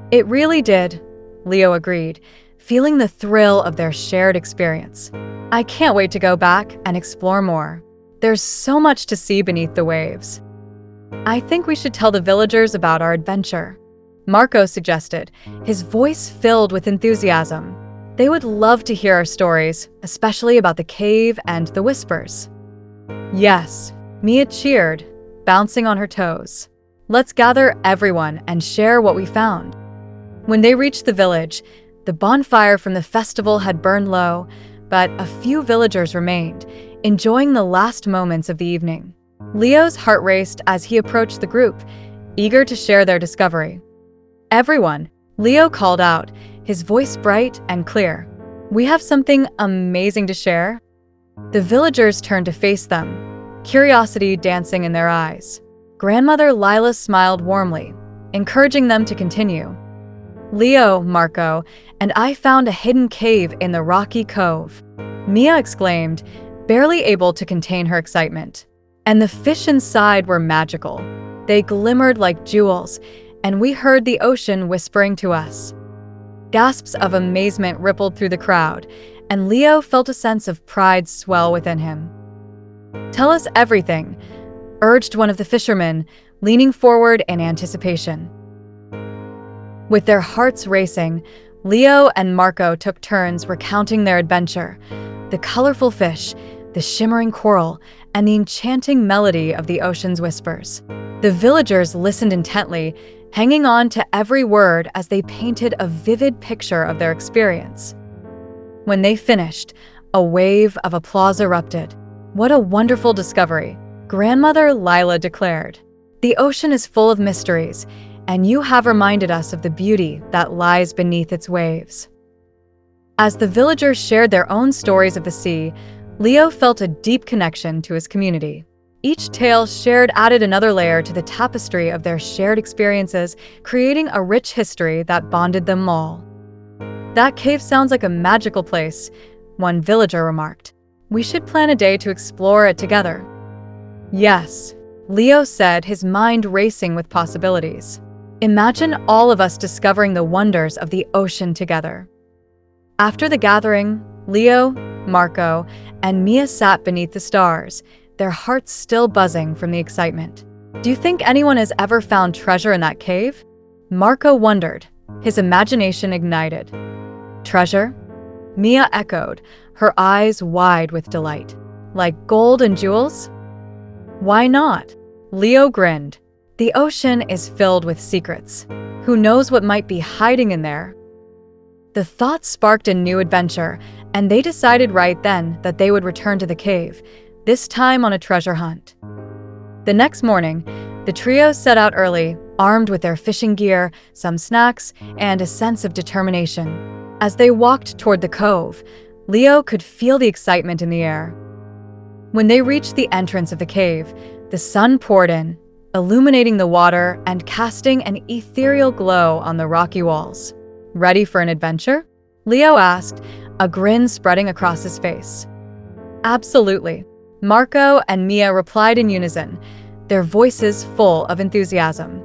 "It really did," Leo agreed, feeling the thrill of their shared experience. "I can't wait to go back and explore more. There's so much to see beneath the waves." "I think we should tell the villagers about our adventure," Marco suggested, his voice filled with enthusiasm. "They would love to hear our stories, especially about the cave and the whispers." "Yes," Mia cheered, bouncing on her toes. "Let's gather everyone and share what we found." When they reached the village, the bonfire from the festival had burned low, but a few villagers remained, enjoying the last moments of the evening. Leo's heart raced as he approached the group, eager to share their discovery. "Everyone," Leo called out, his voice bright and clear. "We have something amazing to share." The villagers turned to face them, curiosity dancing in their eyes. Grandmother Lila smiled warmly, encouraging them to continue. Leo, Marco, and I found a hidden cave in the rocky cove, Mia exclaimed, barely able to contain her excitement. And the fish inside were magical. They glimmered like jewels, and we heard the ocean whispering to us. Gasps of amazement rippled through the crowd, and Leo felt a sense of pride swell within him. "Tell us everything," urged one of the fishermen, leaning forward in anticipation. With their hearts racing, Leo and Marco took turns recounting their adventure. The colorful fish, the shimmering coral, and the enchanting melody of the ocean's whispers. The villagers listened intently, hanging on to every word as they painted a vivid picture of their experience. When they finished, a wave of applause erupted. "What a wonderful discovery," Grandmother Lila declared. "The ocean is full of mysteries, and you have reminded us of the beauty that lies beneath its waves." As the villagers shared their own stories of the sea, Leo felt a deep connection to his community. Each tale shared added another layer to the tapestry of their shared experiences, creating a rich history that bonded them all. "That cave sounds like a magical place," one villager remarked. "We should plan a day to explore it together." "Yes," Leo said, his mind racing with possibilities. "Imagine all of us discovering the wonders of the ocean together." After the gathering, Leo, Marco, and Mia sat beneath the stars, their hearts still buzzing from the excitement. "Do you think anyone has ever found treasure in that cave?" Marco wondered, his imagination ignited. "Treasure?" Mia echoed, her eyes wide with delight. "Like gold and jewels?" "Why not?" Leo grinned. "The ocean is filled with secrets. Who knows what might be hiding in there?" The thought sparked a new adventure, and they decided right then that they would return to the cave, this time on a treasure hunt. The next morning, the trio set out early, armed with their fishing gear, some snacks, and a sense of determination. As they walked toward the cove, Leo could feel the excitement in the air. When they reached the entrance of the cave, the sun poured in, illuminating the water and casting an ethereal glow on the rocky walls. "Ready for an adventure?" Leo asked, a grin spreading across his face. "Absolutely," Marco and Mia replied in unison, their voices full of enthusiasm.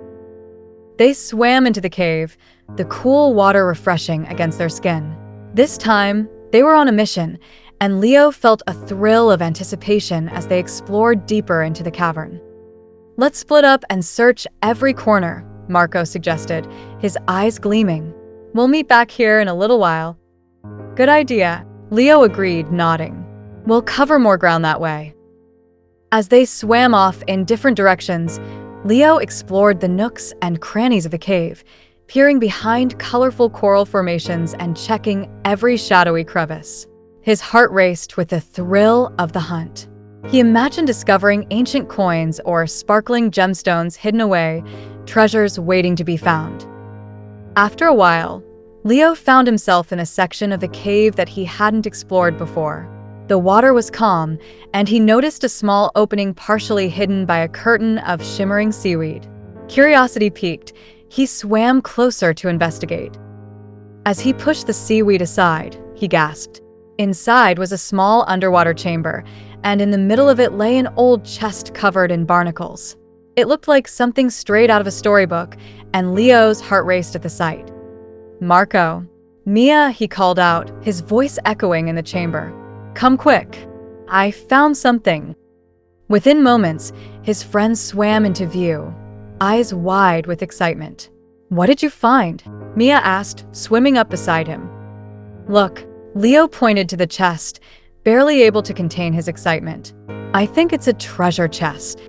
They swam into the cave, the cool water refreshing against their skin. This time, they were on a mission, and Leo felt a thrill of anticipation as they explored deeper into the cavern. "Let's split up and search every corner," Marco suggested, his eyes gleaming. "We'll meet back here in a little while." "Good idea," Leo agreed, nodding. "We'll cover more ground that way." As they swam off in different directions, Leo explored the nooks and crannies of the cave, peering behind colorful coral formations and checking every shadowy crevice. His heart raced with the thrill of the hunt. He imagined discovering ancient coins or sparkling gemstones hidden away, treasures waiting to be found. After a while, Leo found himself in a section of the cave that he hadn't explored before. The water was calm, and he noticed a small opening partially hidden by a curtain of shimmering seaweed. Curiosity piqued, he swam closer to investigate. As he pushed the seaweed aside, he gasped. Inside was a small underwater chamber, and in the middle of it lay an old chest covered in barnacles. It looked like something straight out of a storybook, and Leo's heart raced at the sight. "Marco." "Mia," he called out, his voice echoing in the chamber. "Come quick. I found something." Within moments, his friends swam into view, eyes wide with excitement. "What did you find?" Mia asked, swimming up beside him. "Look," Leo pointed to the chest, barely able to contain his excitement. "I think it's a treasure chest."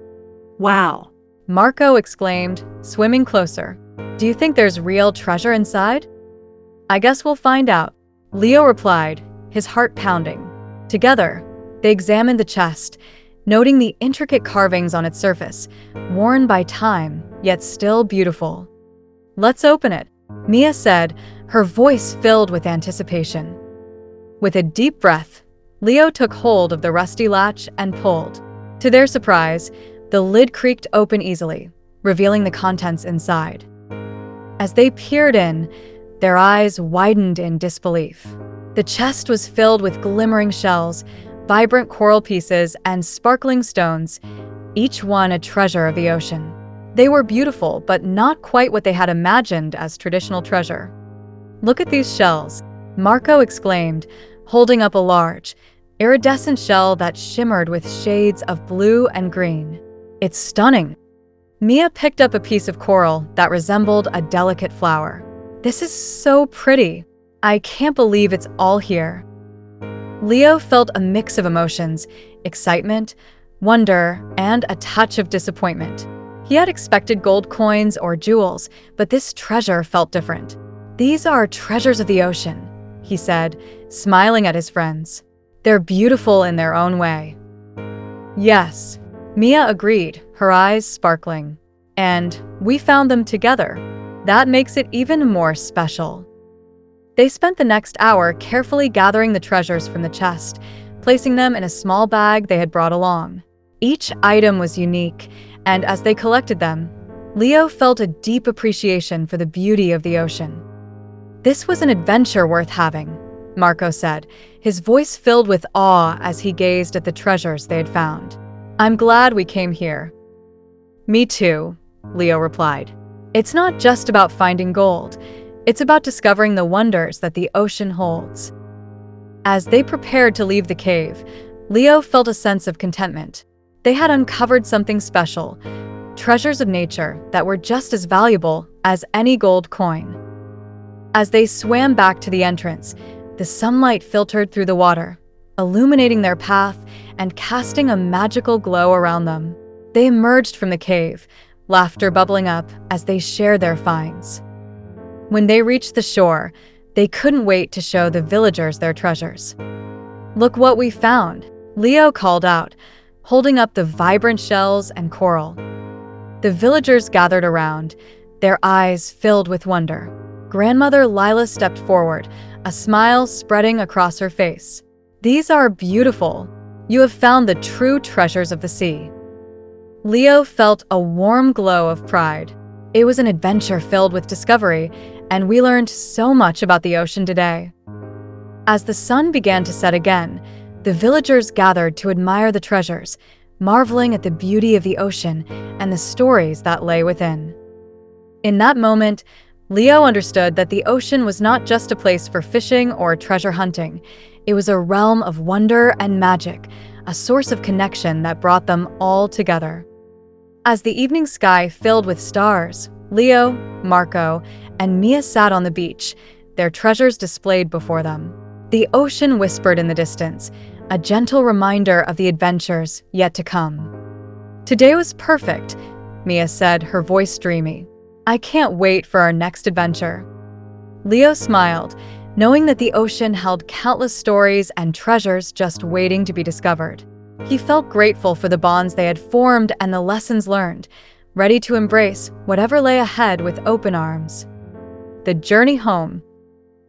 Wow. Marco exclaimed, swimming closer. "Do you think there's real treasure inside?" "I guess we'll find out," Leo replied, his heart pounding. Together, they examined the chest, noting the intricate carvings on its surface, worn by time, yet still beautiful. "Let's open it," Mia said, her voice filled with anticipation. With a deep breath, Leo took hold of the rusty latch and pulled. To their surprise, The lid creaked open easily, revealing the contents inside. As they peered in, their eyes widened in disbelief. The chest was filled with glimmering shells, vibrant coral pieces, and sparkling stones, each one a treasure of the ocean. They were beautiful, but not quite what they had imagined as traditional treasure. "Look at these shells," Marco exclaimed, holding up a large, iridescent shell that shimmered with shades of blue and green. "It's stunning." Mia picked up a piece of coral that resembled a delicate flower. "This is so pretty. I can't believe it's all here." Leo felt a mix of emotions: excitement, wonder, and a touch of disappointment. He had expected gold coins or jewels, but this treasure felt different. "These are treasures of the ocean," he said, smiling at his friends. "They're beautiful in their own way." "Yes," Mia agreed, her eyes sparkling. "And we found them together. That makes it even more special." They spent the next hour carefully gathering the treasures from the chest, placing them in a small bag they had brought along. Each item was unique, and as they collected them, Leo felt a deep appreciation for the beauty of the ocean. "This was an adventure worth having," Marco said, his voice filled with awe as he gazed at the treasures they had found. "I'm glad we came here." "Me too," Leo replied. "It's not just about finding gold. It's about discovering the wonders that the ocean holds." As they prepared to leave the cave, Leo felt a sense of contentment. They had uncovered something special, treasures of nature that were just as valuable as any gold coin. As they swam back to the entrance, the sunlight filtered through the water, illuminating their path and casting a magical glow around them. They emerged from the cave, laughter bubbling up as they shared their finds. When they reached the shore, they couldn't wait to show the villagers their treasures. "Look what we found," Leo called out, holding up the vibrant shells and coral. The villagers gathered around, their eyes filled with wonder. Grandmother Lila stepped forward, a smile spreading across her face. "These are beautiful. You have found the true treasures of the sea." Leo felt a warm glow of pride. It was an adventure filled with discovery, and we learned so much about the ocean today. As the sun began to set again, the villagers gathered to admire the treasures, marveling at the beauty of the ocean and the stories that lay within. In that moment, Leo understood that the ocean was not just a place for fishing or treasure hunting. It was a realm of wonder and magic, a source of connection that brought them all together. As the evening sky filled with stars, Leo, Marco, and Mia sat on the beach, their treasures displayed before them. The ocean whispered in the distance, a gentle reminder of the adventures yet to come. "Today was perfect," Mia said, her voice dreamy. "I can't wait for our next adventure." Leo smiled, knowing that the ocean held countless stories and treasures just waiting to be discovered. He felt grateful for the bonds they had formed and the lessons learned, ready to embrace whatever lay ahead with open arms. The journey home.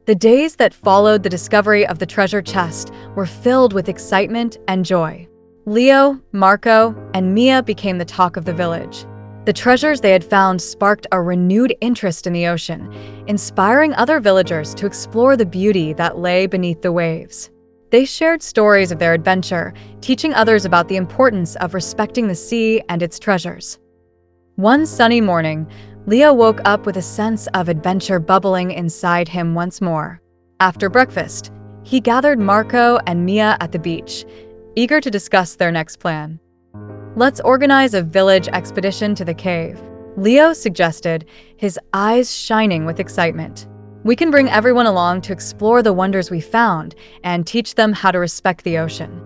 The days that followed the discovery of the treasure chest were filled with excitement and joy. Leo, Marco, and Mia became the talk of the village. The treasures they had found sparked a renewed interest in the ocean, inspiring other villagers to explore the beauty that lay beneath the waves. They shared stories of their adventure, teaching others about the importance of respecting the sea and its treasures. One sunny morning, Leo woke up with a sense of adventure bubbling inside him once more. After breakfast, he gathered Marco and Mia at the beach, eager to discuss their next plan. "Let's organize a village expedition to the cave," Leo suggested, his eyes shining with excitement. "We can bring everyone along to explore the wonders we found and teach them how to respect the ocean."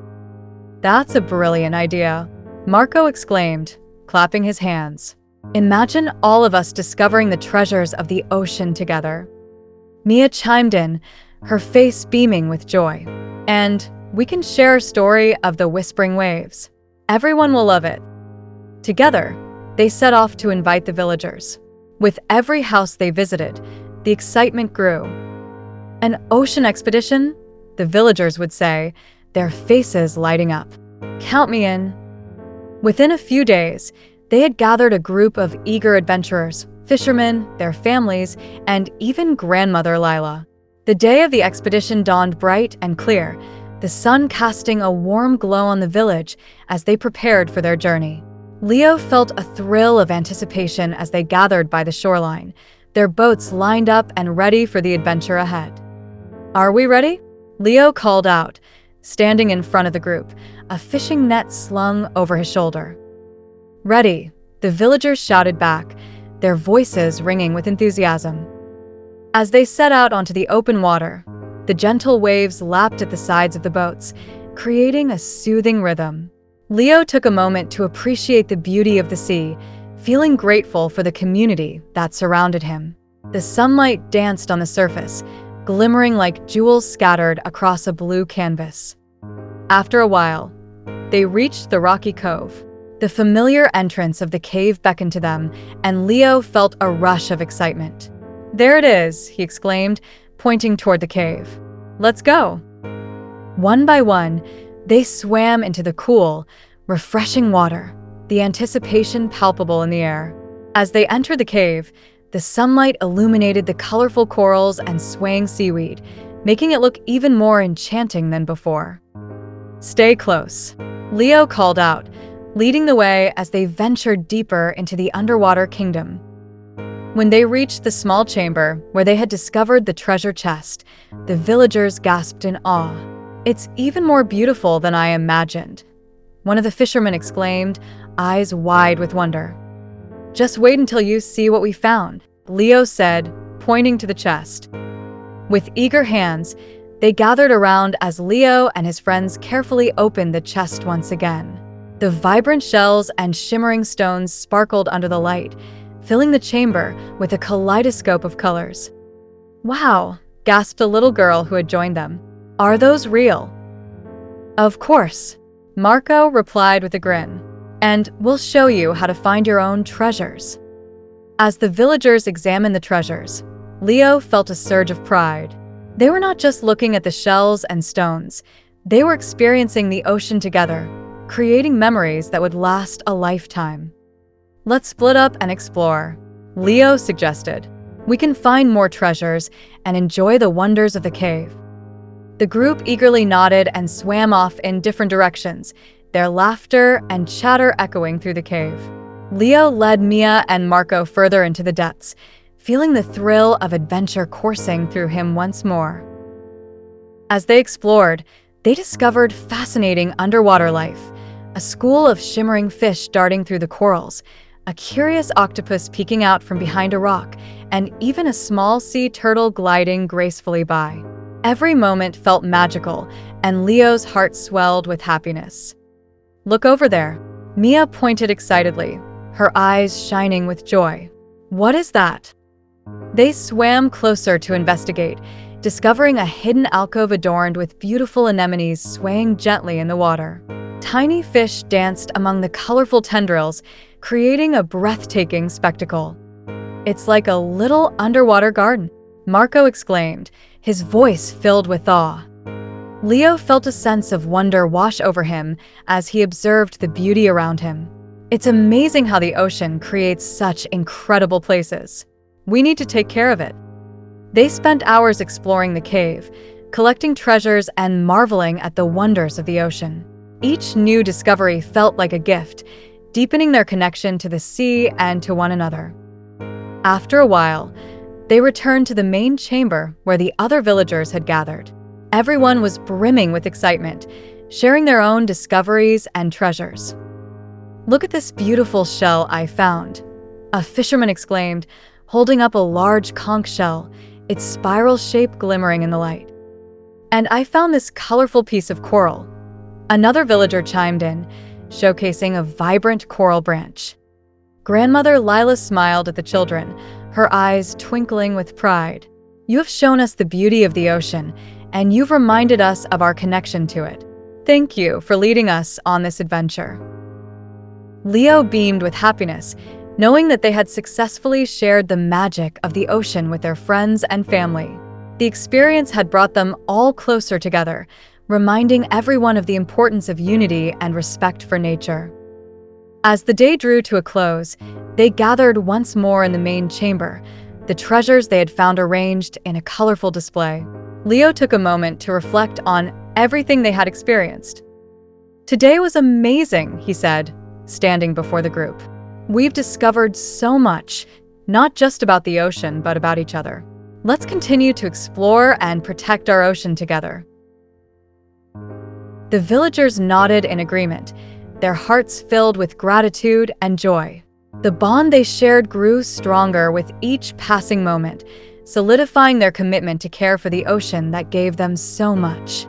"That's a brilliant idea," Marco exclaimed, clapping his hands. "Imagine all of us discovering the treasures of the ocean together." Mia chimed in, her face beaming with joy. "And we can share a story of the whispering waves. Everyone will love it." Together, they set off to invite the villagers. With every house they visited, the excitement grew. "An ocean expedition?" the villagers would say, their faces lighting up. "Count me in." Within a few days, they had gathered a group of eager adventurers, fishermen, their families, and even grandmother Lila. The day of the expedition dawned bright and clear, the sun casting a warm glow on the village as they prepared for their journey. Leo felt a thrill of anticipation as they gathered by the shoreline, their boats lined up and ready for the adventure ahead. "Are we ready?" Leo called out, standing in front of the group, a fishing net slung over his shoulder. "Ready," the villagers shouted back, their voices ringing with enthusiasm. As they set out onto the open water, the gentle waves lapped at the sides of the boats, creating a soothing rhythm. Leo took a moment to appreciate the beauty of the sea, feeling grateful for the community that surrounded him. The sunlight danced on the surface, glimmering like jewels scattered across a blue canvas. After a while, they reached the rocky cove. The familiar entrance of the cave beckoned to them, and Leo felt a rush of excitement. "There it is," he exclaimed, pointing toward the cave. "Let's go." One by one, they swam into the cool, refreshing water, the anticipation palpable in the air. As they entered the cave, the sunlight illuminated the colorful corals and swaying seaweed, making it look even more enchanting than before. "Stay close," Leo called out, leading the way as they ventured deeper into the underwater kingdom. When they reached the small chamber where they had discovered the treasure chest, the villagers gasped in awe. "It's even more beautiful than I imagined," one of the fishermen exclaimed, eyes wide with wonder. "Just wait until you see what we found," Leo said, pointing to the chest. With eager hands, they gathered around as Leo and his friends carefully opened the chest once again. The vibrant shells and shimmering stones sparkled under the light, filling the chamber with a kaleidoscope of colors. "Wow," gasped a little girl who had joined them. "Are those real?" "Of course," Marco replied with a grin. "And we'll show you how to find your own treasures." As the villagers examined the treasures, Leo felt a surge of pride. They were not just looking at the shells and stones, they were experiencing the ocean together, creating memories that would last a lifetime. "Let's split up and explore," Leo suggested. "We can find more treasures and enjoy the wonders of the cave." The group eagerly nodded and swam off in different directions, their laughter and chatter echoing through the cave. Leo led Mia and Marco further into the depths, feeling the thrill of adventure coursing through him once more. As they explored, they discovered fascinating underwater life, a school of shimmering fish darting through the corals, a curious octopus peeking out from behind a rock, and even a small sea turtle gliding gracefully by. Every moment felt magical, and Leo's heart swelled with happiness. "Look over there," Mia pointed excitedly, her eyes shining with joy. "What is that?" They swam closer to investigate, discovering a hidden alcove adorned with beautiful anemones swaying gently in the water. Tiny fish danced among the colorful tendrils, creating a breathtaking spectacle. "It's like a little underwater garden," Marco exclaimed, his voice filled with awe. Leo felt a sense of wonder wash over him as he observed the beauty around him. "It's amazing how the ocean creates such incredible places. We need to take care of it." They spent hours exploring the cave, collecting treasures and marveling at the wonders of the ocean. Each new discovery felt like a gift, deepening their connection to the sea and to one another. After a while, they returned to the main chamber where the other villagers had gathered. Everyone was brimming with excitement, sharing their own discoveries and treasures. "Look at this beautiful shell I found," a fisherman exclaimed, holding up a large conch shell, its spiral shape glimmering in the light. "And I found this colorful piece of coral," another villager chimed in, showcasing a vibrant coral branch. Grandmother Lila smiled at the children, her eyes twinkling with pride. "You have shown us the beauty of the ocean, and you've reminded us of our connection to it. Thank you for leading us on this adventure." Leo beamed with happiness, knowing that they had successfully shared the magic of the ocean with their friends and family. The experience had brought them all closer together, reminding everyone of the importance of unity and respect for nature. As the day drew to a close, they gathered once more in the main chamber, the treasures they had found arranged in a colorful display. Leo took a moment to reflect on everything they had experienced. "Today was amazing," he said, standing before the group. "We've discovered so much, not just about the ocean, but about each other. Let's continue to explore and protect our ocean together." The villagers nodded in agreement, their hearts filled with gratitude and joy. The bond they shared grew stronger with each passing moment, solidifying their commitment to care for the ocean that gave them so much.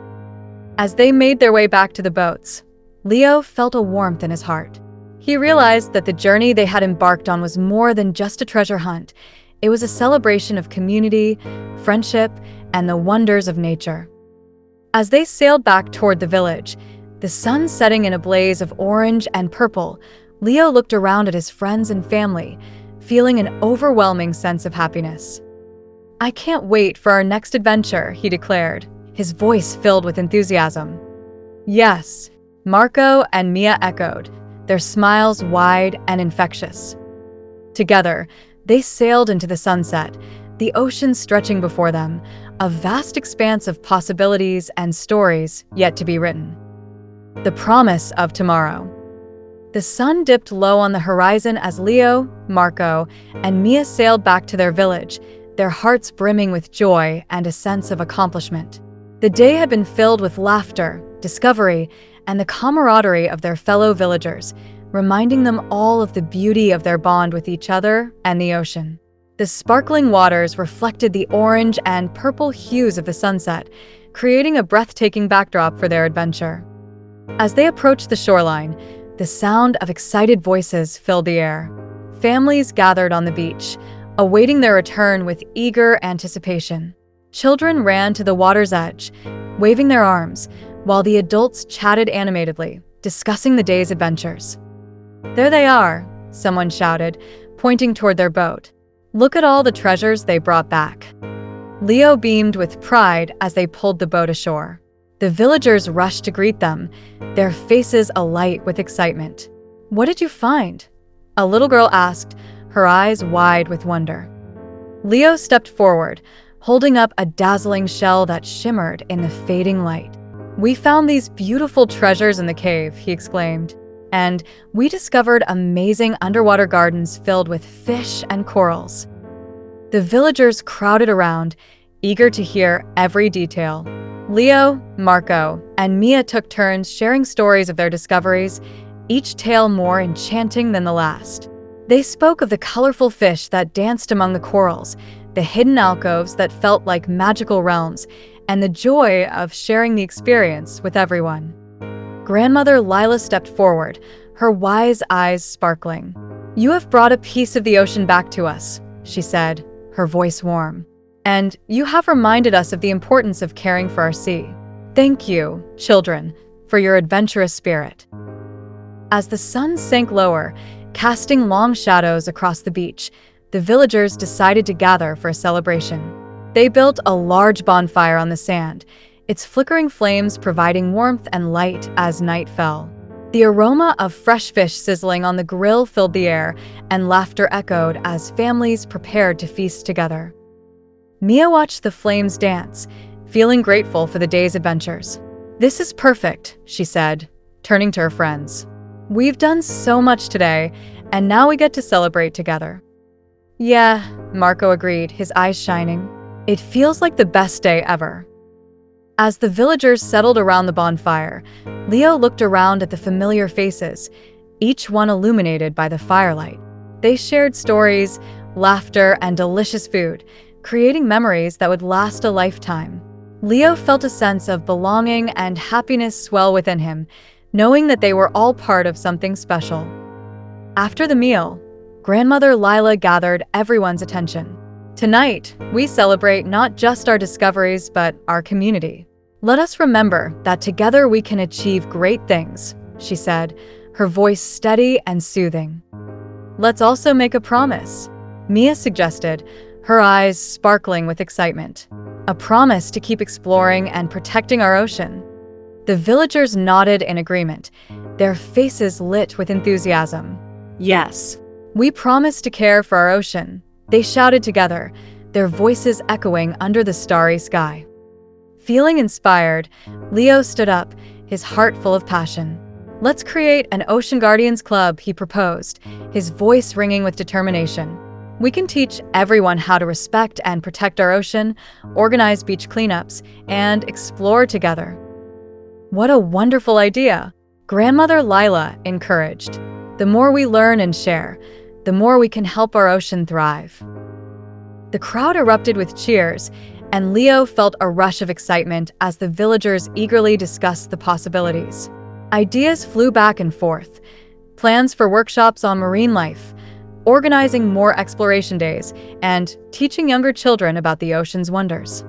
As they made their way back to the boats, Leo felt a warmth in his heart. He realized that the journey they had embarked on was more than just a treasure hunt. It was a celebration of community, friendship, and the wonders of nature. As they sailed back toward the village, the sun setting in a blaze of orange and purple, Leo looked around at his friends and family, feeling an overwhelming sense of happiness. "I can't wait for our next adventure," he declared, his voice filled with enthusiasm. "Yes," Marco and Mia echoed, their smiles wide and infectious. Together, they sailed into the sunset, the ocean stretching before them, a vast expanse of possibilities and stories yet to be written. The promise of tomorrow. The sun dipped low on the horizon as Leo, Marco, and Mia sailed back to their village, their hearts brimming with joy and a sense of accomplishment. The day had been filled with laughter, discovery, and the camaraderie of their fellow villagers, reminding them all of the beauty of their bond with each other and the ocean. The sparkling waters reflected the orange and purple hues of the sunset, creating a breathtaking backdrop for their adventure. As they approached the shoreline, the sound of excited voices filled the air. Families gathered on the beach, awaiting their return with eager anticipation. Children ran to the water's edge, waving their arms, while the adults chatted animatedly, discussing the day's adventures. "There they are," someone shouted, pointing toward their boat. "Look at all the treasures they brought back." Leo beamed with pride as they pulled the boat ashore. The villagers rushed to greet them, their faces alight with excitement. "What did you find?" a little girl asked, her eyes wide with wonder. Leo stepped forward, holding up a dazzling shell that shimmered in the fading light. "We found these beautiful treasures in the cave," he exclaimed, "and we discovered amazing underwater gardens filled with fish and corals." The villagers crowded around, eager to hear every detail. Leo, Marco, and Mia took turns sharing stories of their discoveries, each tale more enchanting than the last. They spoke of the colorful fish that danced among the corals, the hidden alcoves that felt like magical realms, and the joy of sharing the experience with everyone. Grandmother Lila stepped forward, her wise eyes sparkling. "You have brought a piece of the ocean back to us," she said, her voice warm. "And you have reminded us of the importance of caring for our sea. Thank you, children, for your adventurous spirit." As the sun sank lower, casting long shadows across the beach, the villagers decided to gather for a celebration. They built a large bonfire on the sand, its flickering flames providing warmth and light as night fell. The aroma of fresh fish sizzling on the grill filled the air, and laughter echoed as families prepared to feast together. Mia watched the flames dance, feeling grateful for the day's adventures. "This is perfect," she said, turning to her friends. "We've done so much today, and now we get to celebrate together." "Yeah," Marco agreed, his eyes shining. "It feels like the best day ever." As the villagers settled around the bonfire, Leo looked around at the familiar faces, each one illuminated by the firelight. They shared stories, laughter, and delicious food, creating memories that would last a lifetime. Leo felt a sense of belonging and happiness swell within him, knowing that they were all part of something special. After the meal, Grandmother Lila gathered everyone's attention. "Tonight, we celebrate not just our discoveries, but our community. Let us remember that together we can achieve great things," she said, her voice steady and soothing. "Let's also make a promise," Mia suggested, her eyes sparkling with excitement. "A promise to keep exploring and protecting our ocean." The villagers nodded in agreement, their faces lit with enthusiasm. Yes. "We promise to care for our ocean," they shouted together, their voices echoing under the starry sky. Feeling inspired, Leo stood up, his heart full of passion. "Let's create an Ocean Guardians Club," he proposed, his voice ringing with determination. "We can teach everyone how to respect and protect our ocean, organize beach cleanups, and explore together." "What a wonderful idea," Grandmother Lila encouraged. "The more we learn and share, the more we can help our ocean thrive." The crowd erupted with cheers, and Leo felt a rush of excitement as the villagers eagerly discussed the possibilities. Ideas flew back and forth: plans for workshops on marine life, organizing more exploration days, and teaching younger children about the ocean's wonders.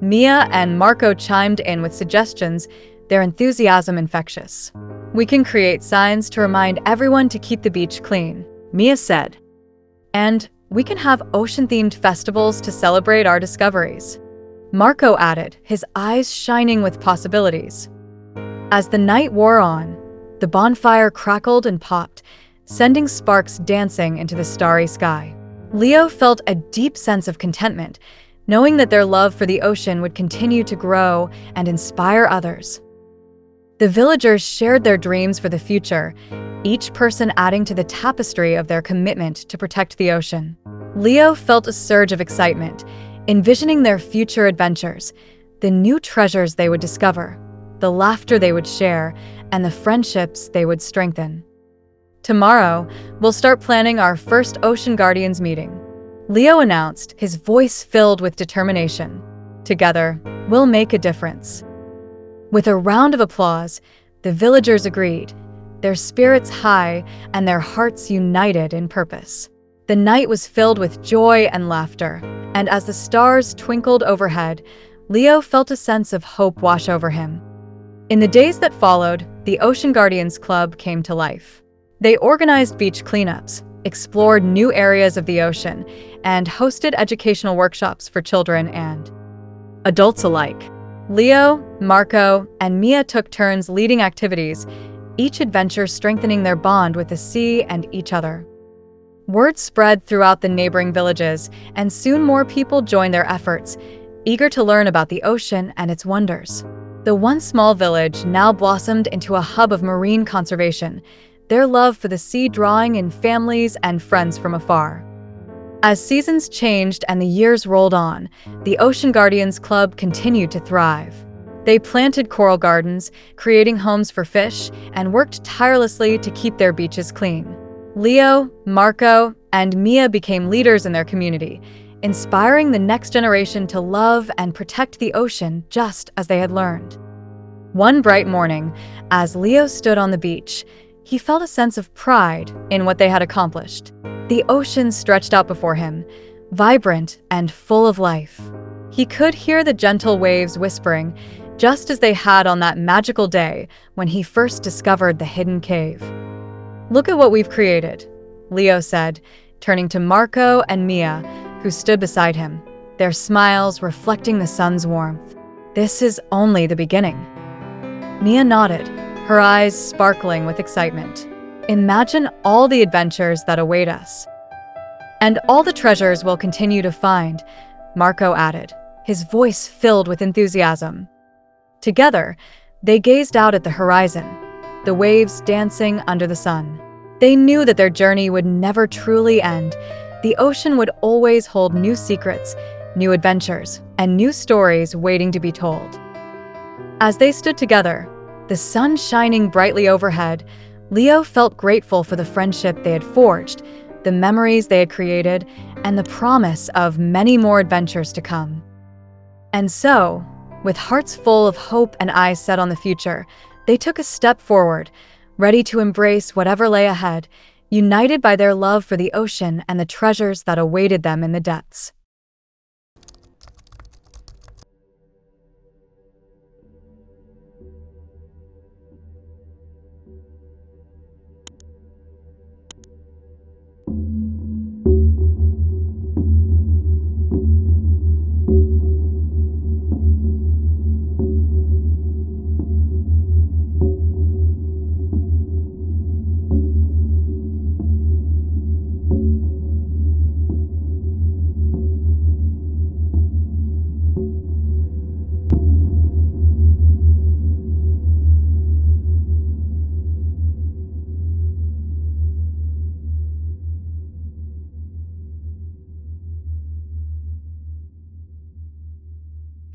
Mia and Marco chimed in with suggestions, their enthusiasm infectious. "We can create signs to remind everyone to keep the beach clean," Mia said. "And we can have ocean-themed festivals to celebrate our discoveries," Marco added, his eyes shining with possibilities. As the night wore on, the bonfire crackled and popped, sending sparks dancing into the starry sky. Leo felt a deep sense of contentment, knowing that their love for the ocean would continue to grow and inspire others. The villagers shared their dreams for the future, each person adding to the tapestry of their commitment to protect the ocean. Leo felt a surge of excitement, envisioning their future adventures, the new treasures they would discover, the laughter they would share, and the friendships they would strengthen. "Tomorrow, we'll start planning our first Ocean Guardians meeting," Leo announced, his voice filled with determination. "Together, we'll make a difference." With a round of applause, the villagers agreed, their spirits high and their hearts united in purpose. The night was filled with joy and laughter, and as the stars twinkled overhead, Leo felt a sense of hope wash over him. In the days that followed, the Ocean Guardians Club came to life. They organized beach cleanups, explored new areas of the ocean, and hosted educational workshops for children and adults alike. Leo, Marco, and Mia took turns leading activities, each adventure strengthening their bond with the sea and each other. Word spread throughout the neighboring villages, and soon more people joined their efforts, eager to learn about the ocean and its wonders. The once small village now blossomed into a hub of marine conservation, their love for the sea drawing in families and friends from afar. As seasons changed and the years rolled on, the Ocean Guardians Club continued to thrive. They planted coral gardens, creating homes for fish, and worked tirelessly to keep their beaches clean. Leo, Marco, and Mia became leaders in their community, inspiring the next generation to love and protect the ocean just as they had learned. One bright morning, as Leo stood on the beach, he felt a sense of pride in what they had accomplished. The ocean stretched out before him, vibrant and full of life. He could hear the gentle waves whispering, just as they had on that magical day when he first discovered the hidden cave. "Look at what we've created," Leo said, turning to Marco and Mia, who stood beside him, their smiles reflecting the sun's warmth. "This is only the beginning." Mia nodded, her eyes sparkling with excitement. "Imagine all the adventures that await us." "And all the treasures we'll continue to find," Marco added, his voice filled with enthusiasm. Together, they gazed out at the horizon, the waves dancing under the sun. They knew that their journey would never truly end. The ocean would always hold new secrets, new adventures, and new stories waiting to be told. As they stood together, the sun shining brightly overhead, Leo felt grateful for the friendship they had forged, the memories they had created, and the promise of many more adventures to come. And so, with hearts full of hope and eyes set on the future, they took a step forward, ready to embrace whatever lay ahead, united by their love for the ocean and the treasures that awaited them in the depths.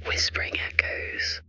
whispering echoes